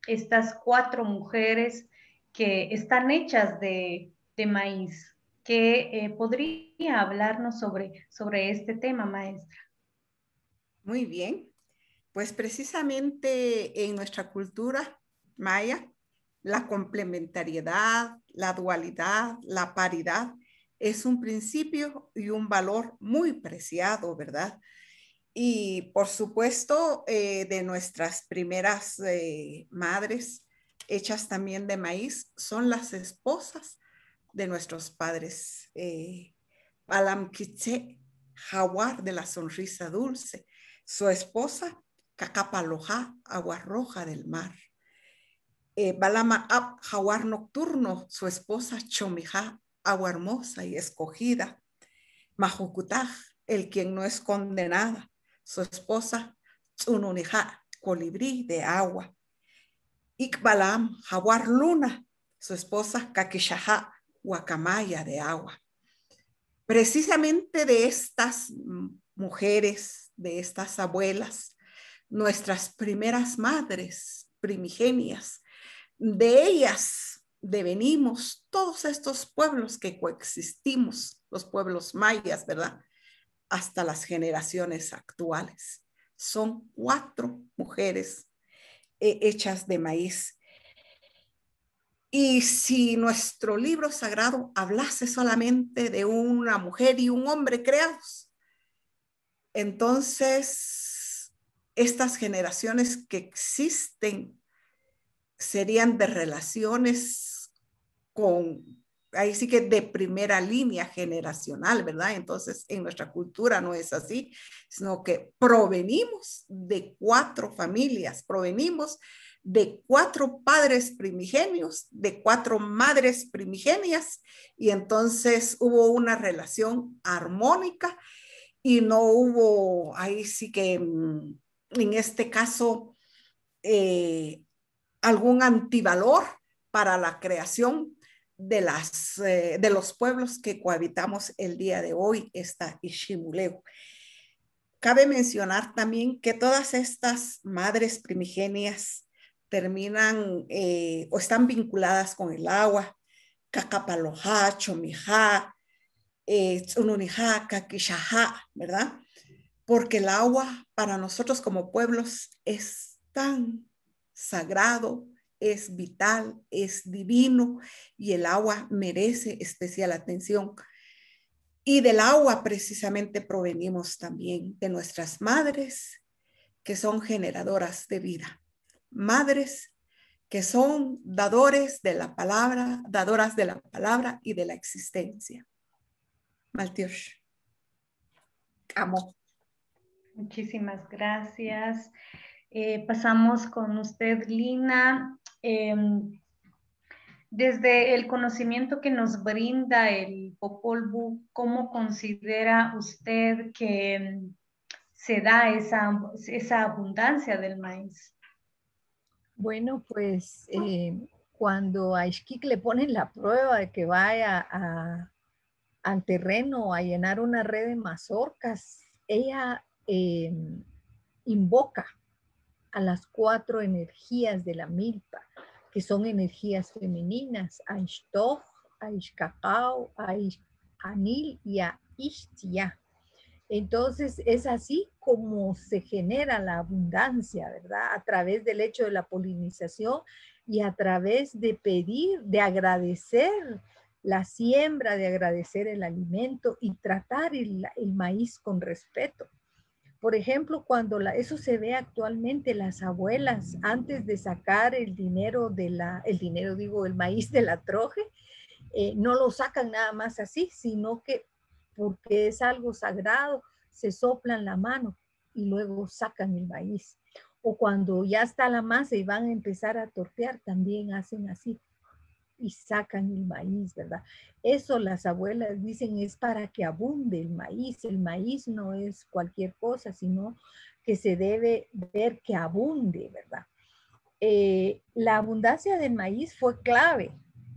estas 4 mujeres que están hechas de maíz. ¿Qué podría hablarnos sobre este tema, maestra? Muy bien. Pues precisamente en nuestra cultura maya, la complementariedad, la dualidad, la paridad es un principio y un valor muy preciado, ¿verdad? Y por supuesto, de nuestras primeras madres, hechas también de maíz, son las esposas de nuestros padres. Balamquitse, jaguar de la sonrisa dulce, su esposa, Cacapaloja, agua roja del mar. Balama Ab, jaguar nocturno, su esposa, Chomija, agua hermosa y escogida. Majucutaj, el quien no es condenada, su esposa, Tsununija, colibrí de agua. Ikbalam, jaguar luna, su esposa, Kakishaja, guacamaya de agua. Precisamente de estas mujeres, de estas abuelas, nuestras primeras madres primigenias, de ellas devenimos todos estos pueblos que coexistimos, los pueblos mayas, ¿verdad? Hasta las generaciones actuales. Son 4 mujeres hechas de maíz. Y si nuestro libro sagrado hablase solamente de una mujer y un hombre creados, entonces estas generaciones que existen serían de relaciones con, ahí sí que de primera línea generacional, ¿verdad? Entonces, en nuestra cultura no es así, sino que provenimos de 4 familias, provenimos de 4 padres primigenios, de 4 madres primigenias, y entonces hubo una relación armónica y no hubo, ahí sí que en este caso, algún antivalor para la creación de los pueblos que cohabitamos el día de hoy, esta Ishimuleu. Cabe mencionar también que todas estas madres primigenias terminan o están vinculadas con el agua, Cacapaloja, Chomijá, Tsununijá, Kakishajá, ¿verdad? Porque el agua para nosotros como pueblos es tan sagrado, es vital, es divino y el agua merece especial atención. Y del agua precisamente provenimos también de nuestras madres que son generadoras de vida. Madres que son dadoras de la palabra y de la existencia. Maltiosh. Amo. Muchísimas gracias. Pasamos con usted, Lina. Desde el conocimiento que nos brinda el Popol Vuh, ¿cómo considera usted que se da esa abundancia del maíz? Bueno, pues cuando a Ixquic le ponen la prueba de que vaya al terreno a llenar una red de mazorcas, ella invoca a las 4 energías de la milpa, que son energías femeninas, a Ixtoc, a Ixcacao, a Ixanil y a Ixtia. Entonces es así como se genera la abundancia, ¿verdad? A través del hecho de la polinización y a través de pedir, de agradecer la siembra, de agradecer el alimento y tratar el maíz con respeto. Por ejemplo, cuando eso se ve actualmente, las abuelas, antes de sacar el maíz de la troje, no lo sacan nada más así, sino que porque es algo sagrado, se soplan la mano y luego sacan el maíz. O cuando ya está la masa y van a empezar a tortear, también hacen así y sacan el maíz, ¿verdad? Eso las abuelas dicen es para que abunde el maíz. El maíz no es cualquier cosa, sino que se debe ver que abunde, ¿verdad? La abundancia del maíz fue clave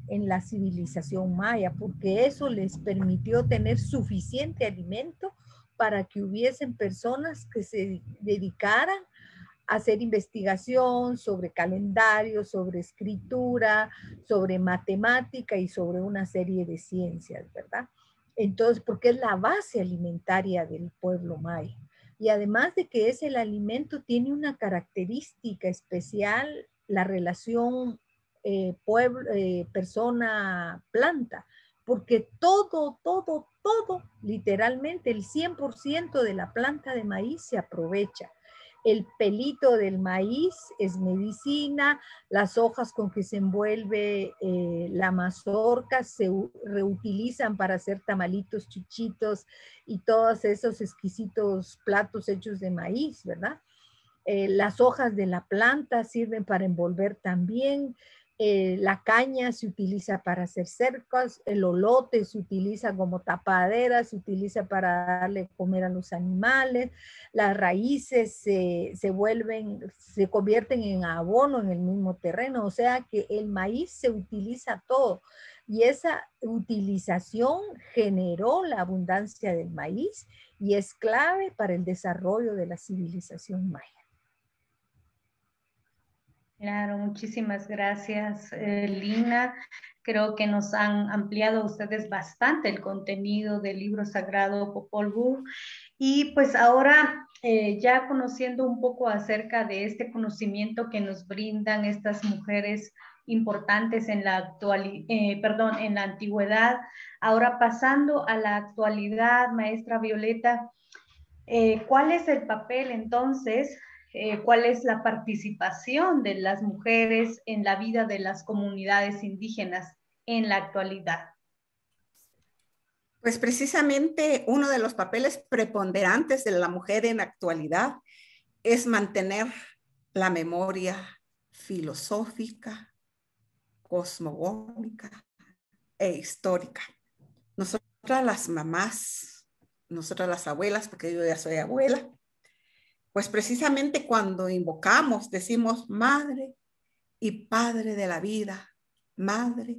en la civilización maya, porque eso les permitió tener suficiente alimento para que hubiesen personas que se dedicaran a hacer investigación sobre calendario, sobre escritura, sobre matemática y sobre una serie de ciencias, ¿verdad? Entonces, porque es la base alimentaria del pueblo maya. Y además de que es el alimento, tiene una característica especial, la relación persona-planta, porque todo, literalmente el 100% de la planta de maíz se aprovecha. El pelito del maíz es medicina, las hojas con que se envuelve la mazorca se reutilizan para hacer tamalitos, chuchitos y todos esos exquisitos platos hechos de maíz, ¿verdad? Las hojas de la planta sirven para envolver también. La caña se utiliza para hacer cercas, el olote se utiliza como tapadera, se utiliza para darle comer a los animales, las raíces se convierten en abono en el mismo terreno, o sea que el maíz se utiliza todo. Y esa utilización generó la abundancia del maíz y es clave para el desarrollo de la civilización maya. Claro, muchísimas gracias, Lina. Creo que nos han ampliado ustedes bastante el contenido del libro sagrado Popol Vuh. Y pues ahora, ya conociendo un poco acerca de este conocimiento que nos brindan estas mujeres importantes en la en la antigüedad, ahora pasando a la actualidad, maestra Violeta, ¿cuál es el papel entonces cuál es la participación de las mujeres en la vida de las comunidades indígenas en la actualidad. Pues precisamente uno de los papeles preponderantes de la mujer en la actualidad es mantener la memoria filosófica, cosmogónica e histórica. Nosotras las mamás, nosotras las abuelas, porque yo ya soy abuela, pues precisamente cuando invocamos decimos madre y padre de la vida, madre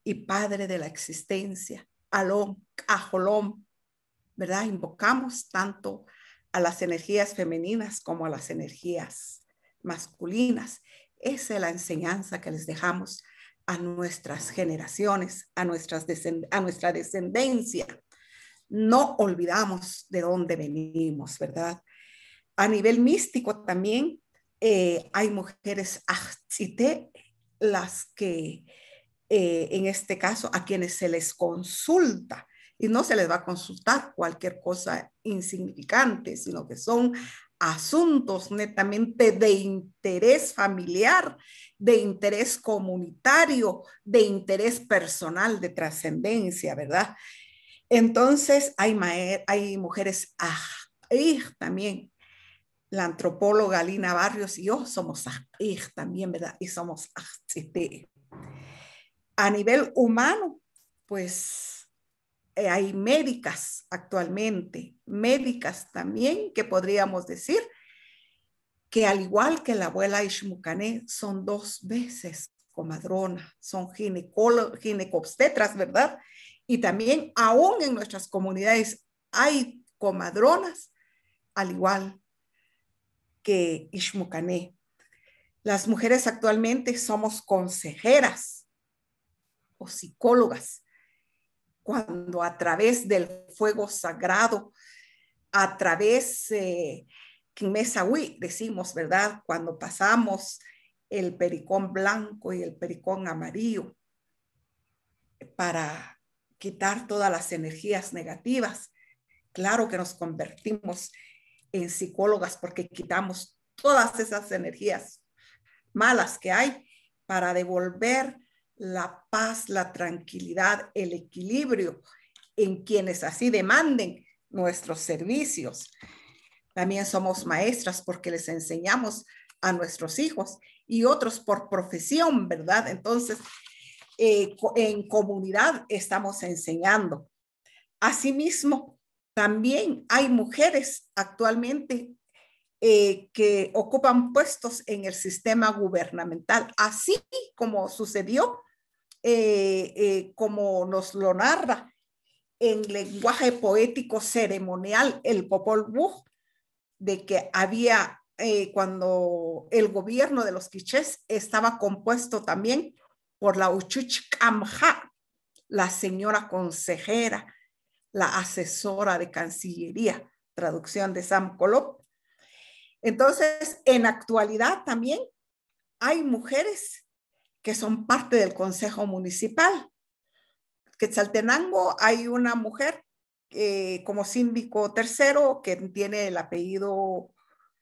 y padre de la existencia, Alom, Ajolom, ¿verdad? Invocamos tanto a las energías femeninas como a las energías masculinas. Esa es la enseñanza que les dejamos a nuestras generaciones, a nuestra descendencia. No olvidamos de dónde venimos, ¿verdad? A nivel místico también hay mujeres Achtzite, las que en este caso a quienes se les consulta, y no se les va a consultar cualquier cosa insignificante, sino que son asuntos netamente de interés familiar, de interés comunitario, de interés personal, de trascendencia, ¿verdad? Entonces hay mujeres también. La antropóloga Lina Barrios y yo somos también, ¿verdad? Y somos a nivel humano, pues hay médicas actualmente, médicas también que podríamos decir que al igual que la abuela Ishmucané son 2 veces comadrona, son ginecobstetras, ¿verdad? Y también aún en nuestras comunidades hay comadronas, al igual que Ishmucané. Las mujeres actualmente somos consejeras o psicólogas, cuando a través del fuego sagrado, a través, Mesahui, decimos, ¿verdad? Cuando pasamos el pericón blanco y el pericón amarillo para quitar todas las energías negativas, claro que nos convertimos en psicólogas porque quitamos todas esas energías malas que hay para devolver la paz, la tranquilidad, el equilibrio en quienes así demanden nuestros servicios. También somos maestras porque les enseñamos a nuestros hijos y otros por profesión, ¿verdad? Entonces, en comunidad estamos enseñando. Asimismo, también hay mujeres actualmente que ocupan puestos en el sistema gubernamental, así como sucedió, como nos lo narra en lenguaje poético ceremonial el Popol Vuh, de que había, cuando el gobierno de los quichés estaba compuesto también por la Uchuch Kamja, la señora consejera, la asesora de Cancillería, traducción de Sam Colop. Entonces, en actualidad también hay mujeres que son parte del Consejo Municipal. Quetzaltenango hay una mujer como síndico tercero que tiene el apellido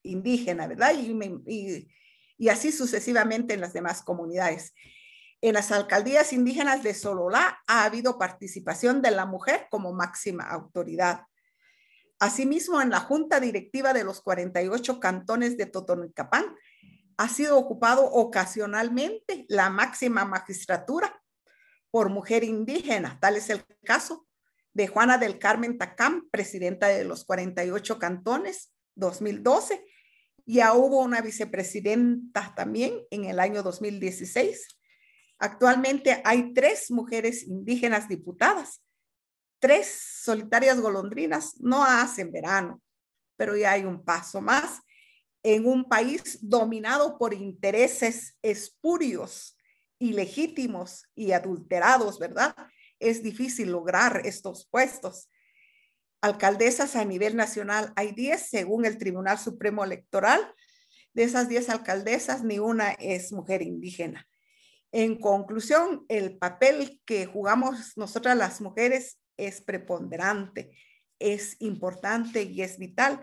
indígena, ¿verdad? Y así sucesivamente en las demás comunidades. En las alcaldías indígenas de Sololá ha habido participación de la mujer como máxima autoridad. Asimismo, en la junta directiva de los 48 cantones de Totonicapán ha sido ocupado ocasionalmente la máxima magistratura por mujer indígena. Tal es el caso de Juana del Carmen Tacán, presidenta de los 48 cantones, 2012. Ya hubo una vicepresidenta también en el año 2016. Actualmente hay 3 mujeres indígenas diputadas. 3 solitarias golondrinas no hacen verano, pero ya hay un paso más en un país dominado por intereses espurios, ilegítimos y adulterados, ¿verdad? Es difícil lograr estos puestos. Alcaldesas a nivel nacional hay 10, según el Tribunal Supremo Electoral. De esas 10 alcaldesas, ni una es mujer indígena. En conclusión, el papel que jugamos nosotras las mujeres es preponderante, es importante y es vital.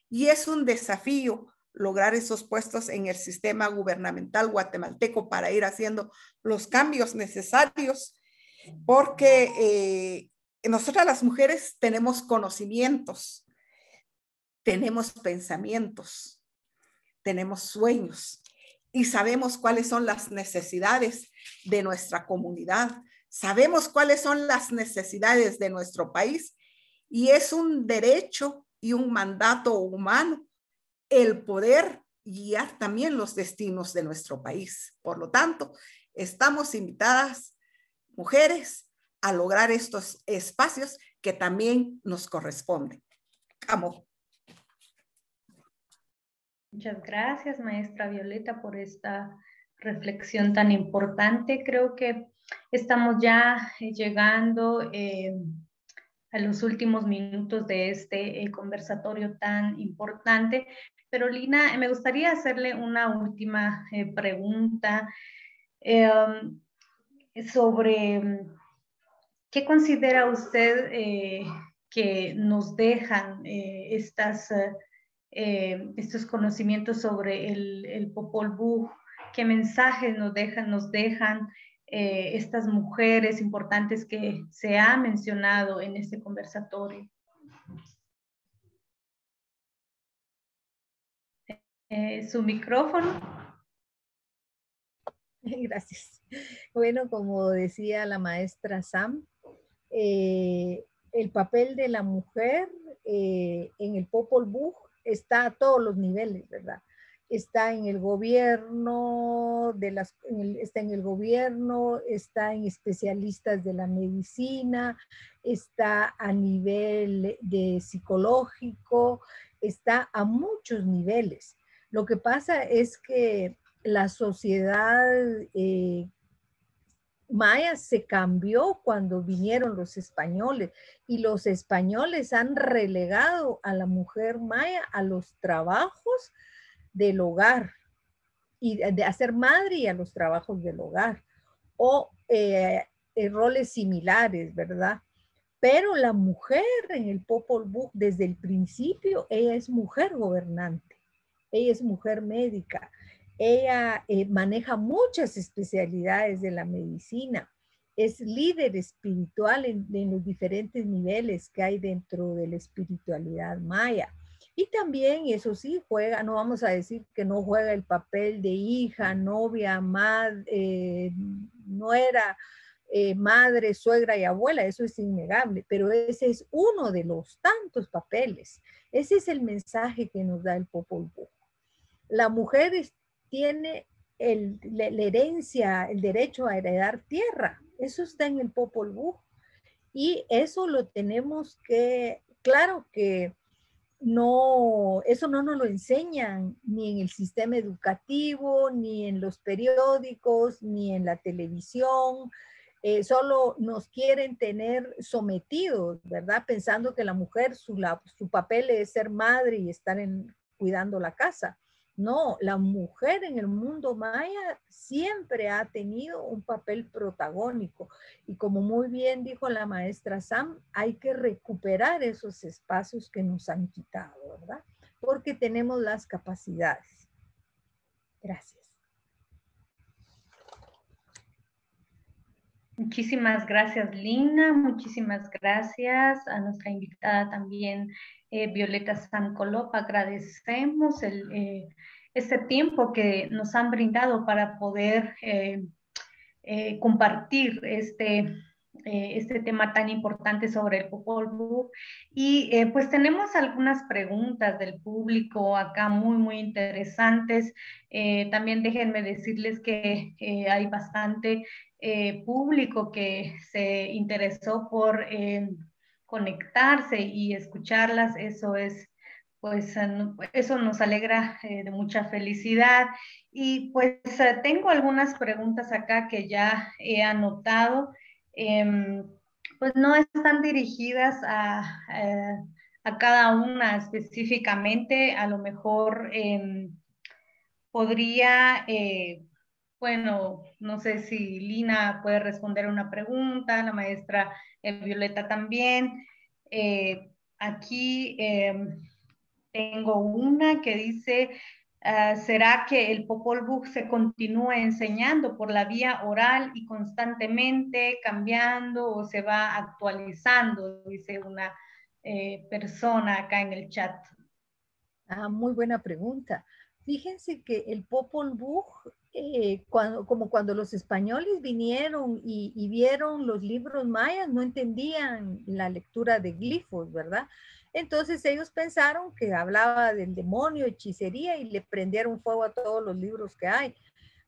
Y es un desafío lograr esos puestos en el sistema gubernamental guatemalteco para ir haciendo los cambios necesarios, porque nosotras las mujeres tenemos conocimientos, tenemos pensamientos, tenemos sueños y sabemos cuáles son las necesidades de nuestra comunidad, sabemos cuáles son las necesidades de nuestro país y es un derecho y un mandato humano el poder guiar también los destinos de nuestro país. Por lo tanto, estamos invitadas, mujeres, a lograr estos espacios que también nos corresponden. Amo. Muchas gracias, maestra Violeta, por esta reflexión tan importante. Creo que estamos ya llegando a los últimos minutos de este conversatorio tan importante. Pero Lina, me gustaría hacerle una última pregunta sobre qué considera usted que nos dejan estos conocimientos sobre el Popol Vuh, qué mensajes nos dejan estas mujeres importantes que se ha mencionado en este conversatorio. Su micrófono. Gracias. Bueno, como decía la maestra Sam, el papel de la mujer en el Popol Vuh está a todos los niveles, ¿verdad? Está en el gobierno, está en el gobierno, está en especialistas de la medicina, está a nivel de psicológico, está a muchos niveles. Lo que pasa es que la sociedad maya se cambió cuando vinieron los españoles y los españoles han relegado a la mujer maya a los trabajos del hogar y de hacer madre y a los trabajos del hogar o roles similares, ¿verdad? Pero la mujer en el Popol Vuh desde el principio, ella es mujer gobernante, ella es mujer médica, ella maneja muchas especialidades de la medicina, es líder espiritual en los diferentes niveles que hay dentro de la espiritualidad maya. Y también, eso sí, juega, no vamos a decir que no juega el papel de hija, novia, madre, nuera, madre, suegra y abuela, eso es innegable, pero ese es uno de los tantos papeles. Ese es el mensaje que nos da el Popol Vuh. La mujer tiene la herencia, el derecho a heredar tierra. Eso está en el Popol Vuh. Y eso lo tenemos que, claro que no, eso no nos lo enseñan ni en el sistema educativo, ni en los periódicos, ni en la televisión. Solo nos quieren tener sometidos, ¿verdad? Pensando que la mujer, su papel es ser madre y estar cuidando la casa. No, la mujer en el mundo maya siempre ha tenido un papel protagónico. Y como muy bien dijo la maestra Sam, hay que recuperar esos espacios que nos han quitado, ¿verdad? Porque tenemos las capacidades. Gracias. Muchísimas gracias, Lina. Muchísimas gracias a nuestra invitada también, Violeta Sankolop. Agradecemos este tiempo que nos han brindado para poder compartir este tema tan importante sobre el Popol Vuh. Y pues tenemos algunas preguntas del público acá muy interesantes. También déjenme decirles que hay bastante público que se interesó por conectarse y escucharlas. Eso es, pues, eso nos alegra de mucha felicidad. Y pues tengo algunas preguntas acá que ya he anotado. Pues no están dirigidas a cada una específicamente. A lo mejor podría, bueno, no sé si Lina puede responder una pregunta, la maestra Violeta también. Aquí tengo una que dice, ¿Será que el Popol Vuh se continúa enseñando por la vía oral y constantemente cambiando o se va actualizando? Dice una persona acá en el chat. Muy buena pregunta. Fíjense que el Popol Vuh, como cuando los españoles vinieron y vieron los libros mayas, no entendían la lectura de glifos, ¿verdad? Entonces ellos pensaron que hablaba del demonio, hechicería, y le prendieron fuego a todos los libros que hay.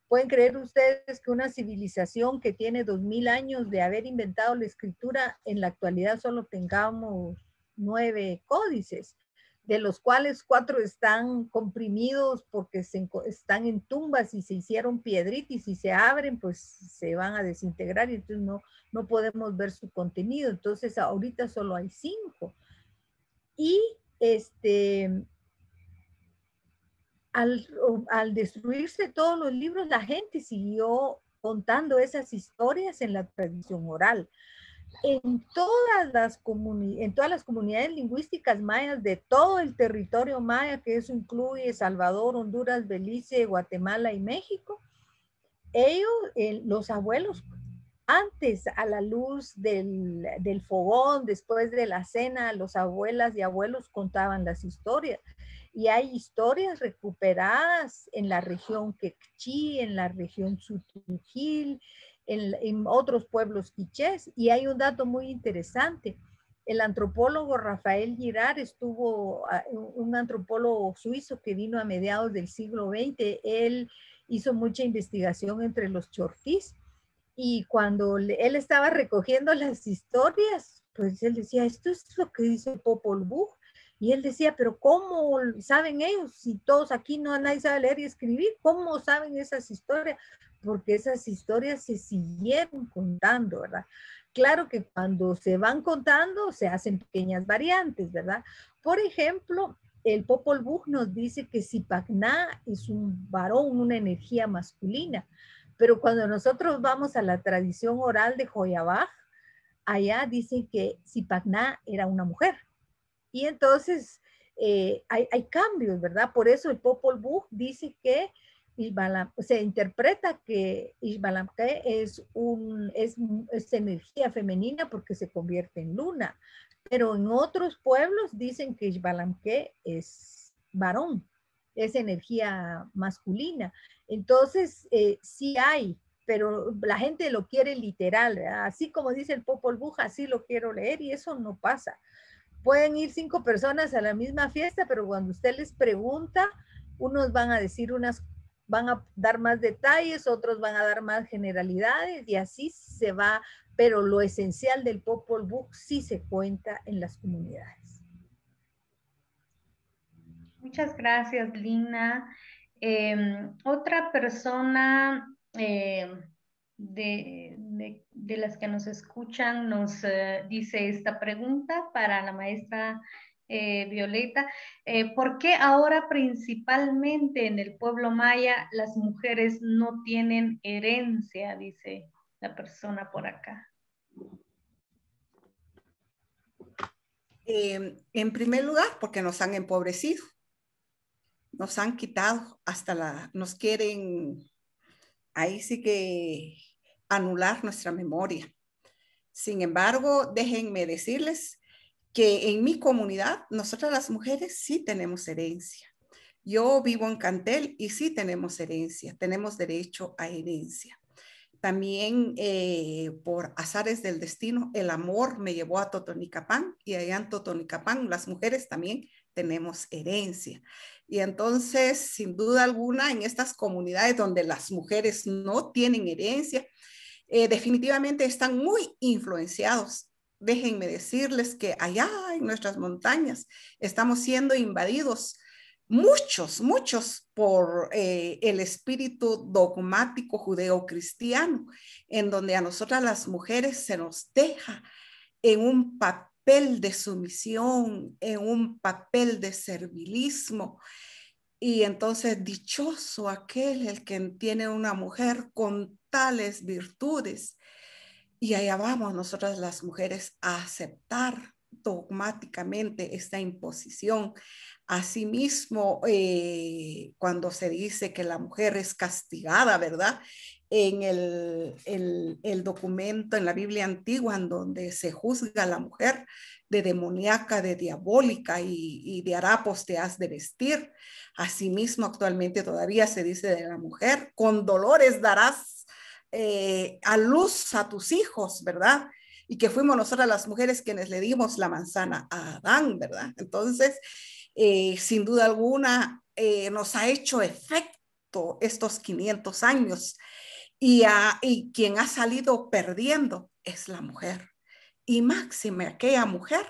¿Pueden creer ustedes que una civilización que tiene 2000 años de haber inventado la escritura, en la actualidad solo tengamos 9 códices, de los cuales 4 están comprimidos porque están en tumbas y se hicieron piedritas, y si se abren pues se van a desintegrar y entonces no podemos ver su contenido? Entonces ahorita solo hay 5. Y al destruirse todos los libros, la gente siguió contando esas historias en la tradición oral. En todas las comunidades lingüísticas mayas de todo el territorio maya, que eso incluye Salvador, Honduras, Belice, Guatemala y México, ellos, los abuelos, antes a la luz del fogón, después de la cena, los abuelas y abuelos contaban las historias. Y hay historias recuperadas en la región Quechí, en la región Sutujil, en otros pueblos quichés. Y hay un dato muy interesante. El antropólogo Rafael Girard un antropólogo suizo que vino a mediados del siglo XX. Él hizo mucha investigación entre los chortís. Y cuando él estaba recogiendo las historias, pues él decía, esto es lo que dice Popol Vuh. Y él decía, pero ¿cómo saben ellos? Si todos aquí nadie sabe leer y escribir, ¿cómo saben esas historias? Porque esas historias se siguieron contando, ¿verdad? Claro que cuando se van contando, se hacen pequeñas variantes, ¿verdad? Por ejemplo, el Popol Vuh nos dice que Zipacná es un varón, una energía masculina. Pero cuando nosotros vamos a la tradición oral de Joyabaj, allá dicen que Zipacná era una mujer. Y entonces hay cambios, ¿verdad? Por eso el Popol Vuh dice que se interpreta que Ixbalamque es energía femenina porque se convierte en luna. Pero en otros pueblos dicen que Ixbalamque es varón, es energía masculina. Entonces, sí hay, pero la gente lo quiere literal, ¿verdad? Así como dice el Popol Vuh, así lo quiero leer, y eso no pasa. Pueden ir 5 personas a la misma fiesta, pero cuando usted les pregunta, unos van a decir van a dar más detalles, otros van a dar más generalidades, y así se va, pero lo esencial del Popol Vuh sí se cuenta en las comunidades. Muchas gracias, Lina. Otra persona de las que nos escuchan nos dice esta pregunta para la maestra Violeta. ¿Por qué ahora principalmente en el pueblo maya las mujeres no tienen herencia? Dice la persona por acá. En primer lugar, porque nos han empobrecido, nos han quitado nos quieren, ahí sí que anular nuestra memoria. Sin embargo, déjenme decirles que en mi comunidad, nosotras las mujeres sí tenemos herencia. Yo vivo en Cantel y sí tenemos herencia, tenemos derecho a herencia. También por azares del destino, el amor me llevó a Totonicapán, y allá en Totonicapán las mujeres también tenemos herencia. Y entonces, sin duda alguna, en estas comunidades donde las mujeres no tienen herencia, definitivamente están muy influenciados. Déjenme decirles que allá en nuestras montañas estamos siendo invadidos muchos por el espíritu dogmático judeocristiano, en donde a nosotras las mujeres se nos deja en un papel de sumisión, en un papel de servilismo. Y entonces, dichoso aquel el que tiene una mujer con tales virtudes. Y allá vamos nosotras las mujeres a aceptar dogmáticamente esta imposición. Asimismo, cuando se dice que la mujer es castigada, ¿verdad? En el documento en la Biblia antigua, en donde se juzga a la mujer de demoníaca, de diabólica y de harapos te has de vestir. Asimismo, actualmente todavía se dice de la mujer, con dolores darás a luz a tus hijos, ¿verdad? Y que fuimos nosotras las mujeres quienes le dimos la manzana a Adán, ¿verdad? Entonces, sin duda alguna, nos ha hecho efecto estos 500 años y quien ha salido perdiendo es la mujer. Y máxime aquella mujer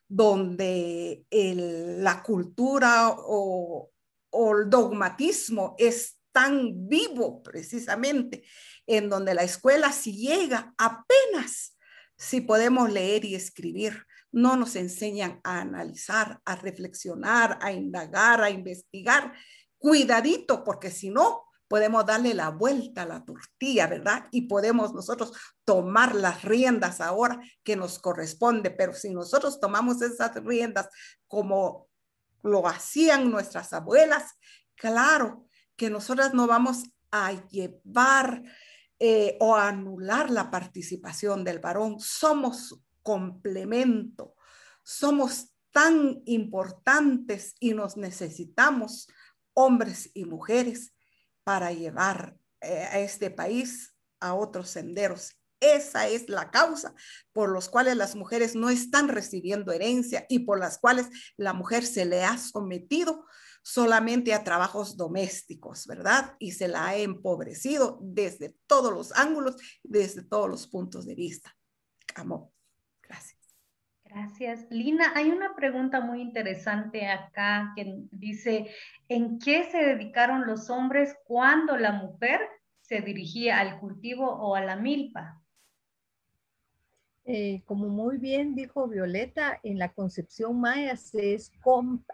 donde la cultura o el dogmatismo es tan vivo precisamente, en donde la escuela si llega apenas si podemos leer y escribir, no nos enseñan a analizar, a reflexionar, a indagar, a investigar. Cuidadito, porque si no, podemos darle la vuelta a la tortilla, ¿verdad? Y podemos nosotros tomar las riendas ahora que nos corresponde, pero si nosotros tomamos esas riendas como lo hacían nuestras abuelas, claro que nosotras no vamos a llevar o a anular la participación del varón. Somos complemento, somos tan importantes y nos necesitamos hombres y mujeres para llevar a este país a otros senderos. Esa es la causa por los cuales las mujeres no están recibiendo herencia y por las cuales la mujer se le ha sometido solamente a trabajos domésticos, ¿verdad? Y se la ha empobrecido desde todos los ángulos, desde todos los puntos de vista. Amor. Gracias. Gracias. Lina, hay una pregunta muy interesante acá que dice, ¿en qué se dedicaron los hombres cuando la mujer se dirigía al cultivo o a la milpa? Como muy bien dijo Violeta, en la concepción maya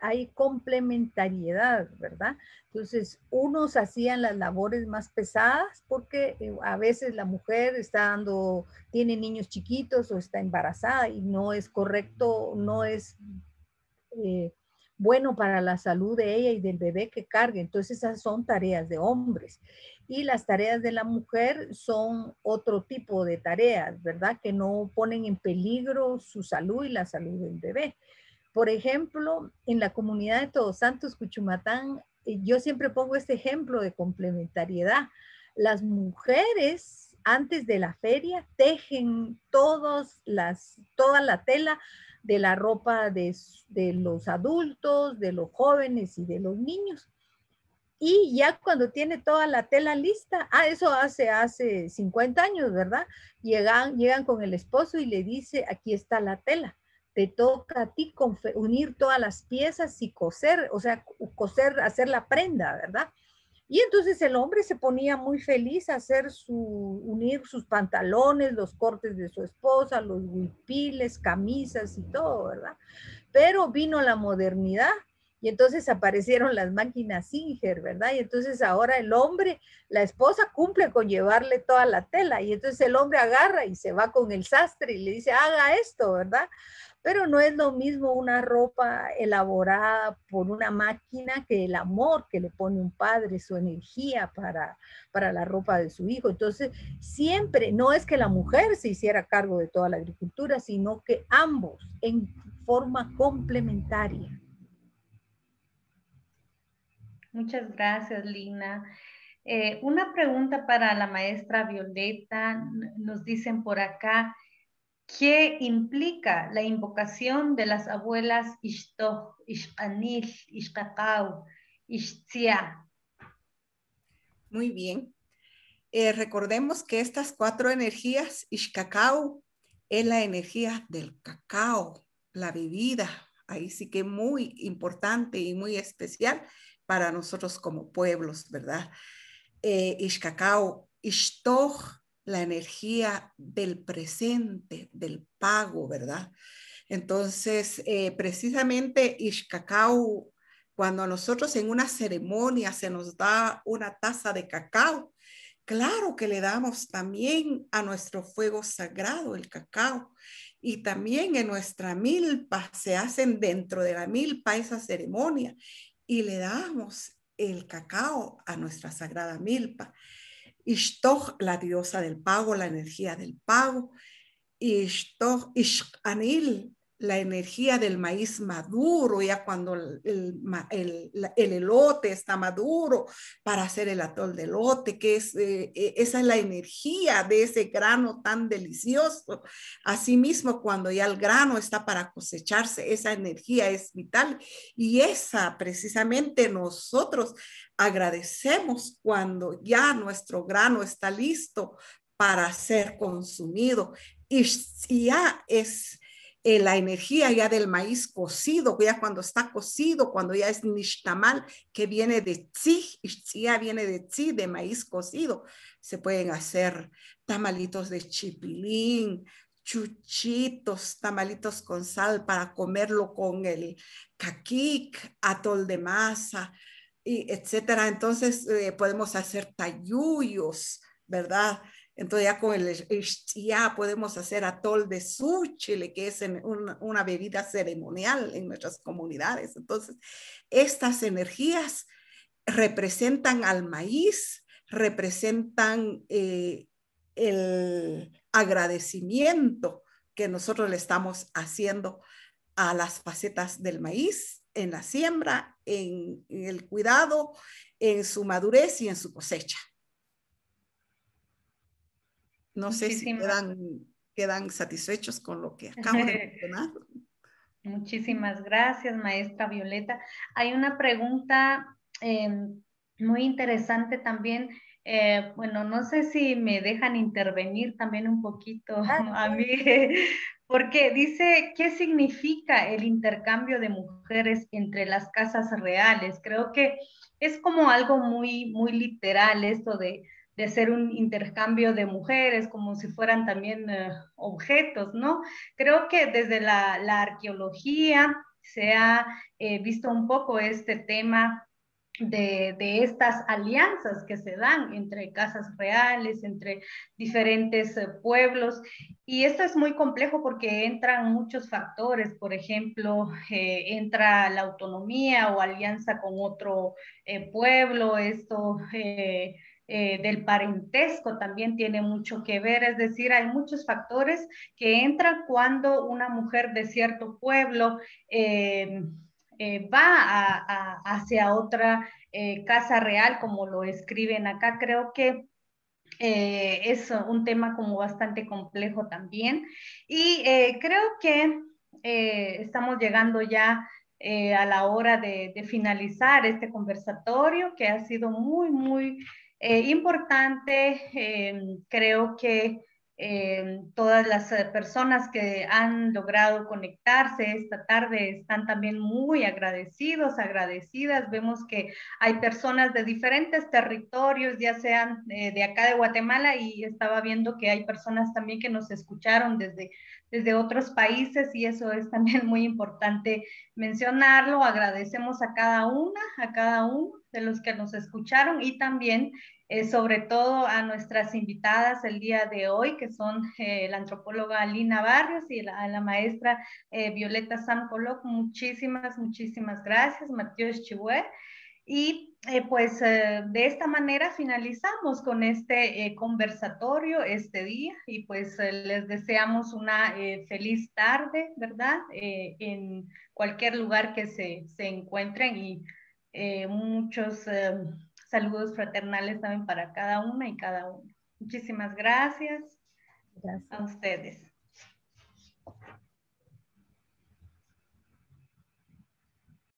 hay complementariedad, ¿verdad? Entonces, unos hacían las labores más pesadas porque a veces la mujer tiene niños chiquitos o está embarazada y no es correcto, no es bueno para la salud de ella y del bebé que cargue. Entonces, esas son tareas de hombres. Y las tareas de la mujer son otro tipo de tareas, ¿verdad? Que no ponen en peligro su salud y la salud del bebé. Por ejemplo, en la comunidad de Todos Santos, Cuchumatán, yo siempre pongo este ejemplo de complementariedad. Las mujeres antes de la feria tejen toda la tela de la ropa de los adultos, de los jóvenes y de los niños. Y ya cuando tiene toda la tela lista, eso hace 50 años, ¿verdad? Llegan con el esposo y le dice, aquí está la tela. Te toca a ti unir todas las piezas y coser, o sea, hacer la prenda, ¿verdad? Y entonces el hombre se ponía muy feliz a unir sus pantalones, los cortes de su esposa, los huipiles, camisas y todo, ¿verdad? Pero vino la modernidad y entonces aparecieron las máquinas Singer, ¿verdad? Y entonces ahora la esposa cumple con llevarle toda la tela y entonces el hombre agarra y se va con el sastre y le dice, haga esto, ¿verdad? Pero no es lo mismo una ropa elaborada por una máquina que el amor que le pone un padre, su energía para la ropa de su hijo. Entonces, siempre, no es que la mujer se hiciera cargo de toda la agricultura, sino que ambos en forma complementaria. Muchas gracias, Lina. Una pregunta para la maestra Violeta. Nos dicen por acá, ¿qué implica la invocación de las abuelas Ishtoh, Ishpanil, Ishkakau, Ishtzia? Muy bien. Recordemos que estas 4 energías, Ishkakau es la energía del cacao, la bebida. Ahí sí que muy importante y muy especial para nosotros como pueblos, ¿verdad? Ishkakau, Ishtoh, la energía del presente, del pago, ¿verdad? Entonces, precisamente Ishkakau, cuando a nosotros en una ceremonia se nos da una taza de cacao, Claro que le damos también a nuestro fuego sagrado, el cacao. Y también en nuestra milpa se hacen dentro de la milpa esa ceremonia y le damos el cacao a nuestra sagrada milpa. Ishtoch, la diosa del pago, la energía del pago. Ishtoch, Ishkanil, la energía del maíz maduro, ya cuando el elote está maduro para hacer el atol de elote, que es, esa es la energía de ese grano tan delicioso. Asimismo, cuando ya el grano está para cosecharse, esa energía es vital y esa precisamente nosotros agradecemos cuando ya nuestro grano está listo para ser consumido. Y ya es la energía ya del maíz cocido, ya cuando está cocido, cuando ya es nishtamal, que viene de tzi, ya viene de tzi, de maíz cocido. Se pueden hacer tamalitos de chipilín, chuchitos, tamalitos con sal para comerlo con el caquic, atol de masa, y etcétera. Entonces podemos hacer tayuyos, ¿verdad? Entonces ya con el ya podemos hacer atol de súchile, que es una bebida ceremonial en nuestras comunidades. Entonces, estas energías representan al maíz, representan el agradecimiento que nosotros le estamos haciendo a las facetas del maíz, en la siembra, en el cuidado, en su madurez y en su cosecha. No sé si quedan satisfechos con lo que acabo de mencionar. Muchísimas gracias, maestra Violeta. Hay una pregunta muy interesante también. Bueno, no sé si me dejan intervenir también un poquito a mí, porque dice, ¿qué significa el intercambio de mujeres entre las casas reales? Creo que es como algo muy, muy literal esto de hacer un intercambio de mujeres, como si fueran también objetos, ¿no? Creo que desde la arqueología se ha visto un poco este tema de estas alianzas que se dan entre casas reales, entre diferentes pueblos. Y esto es muy complejo porque entran muchos factores, por ejemplo, entra la autonomía o alianza con otro pueblo, esto del parentesco también tiene mucho que ver, es decir, hay muchos factores que entran cuando una mujer de cierto pueblo va hacia otra casa real, como lo escriben acá. Creo que es un tema como bastante complejo también. Y creo que estamos llegando ya a la hora de finalizar este conversatorio, que ha sido muy, muy importante. Creo que todas las personas que han logrado conectarse esta tarde están también muy agradecidos, agradecidas. Vemos que hay personas de diferentes territorios, ya sean de acá de Guatemala, y estaba viendo que hay personas también que nos escucharon desde otros países, y eso es también muy importante mencionarlo. Agradecemos a cada uno de los que nos escucharon, y también sobre todo a nuestras invitadas el día de hoy, que son la antropóloga Lina Barrios y la maestra Violeta Sam Coloc. Muchísimas, muchísimas gracias, Matías Chihué. Y pues de esta manera finalizamos con este conversatorio este día, y pues les deseamos una feliz tarde, ¿verdad? En cualquier lugar que se encuentren, y muchos saludos fraternales también para cada una y cada uno. Muchísimas gracias. Gracias A ustedes.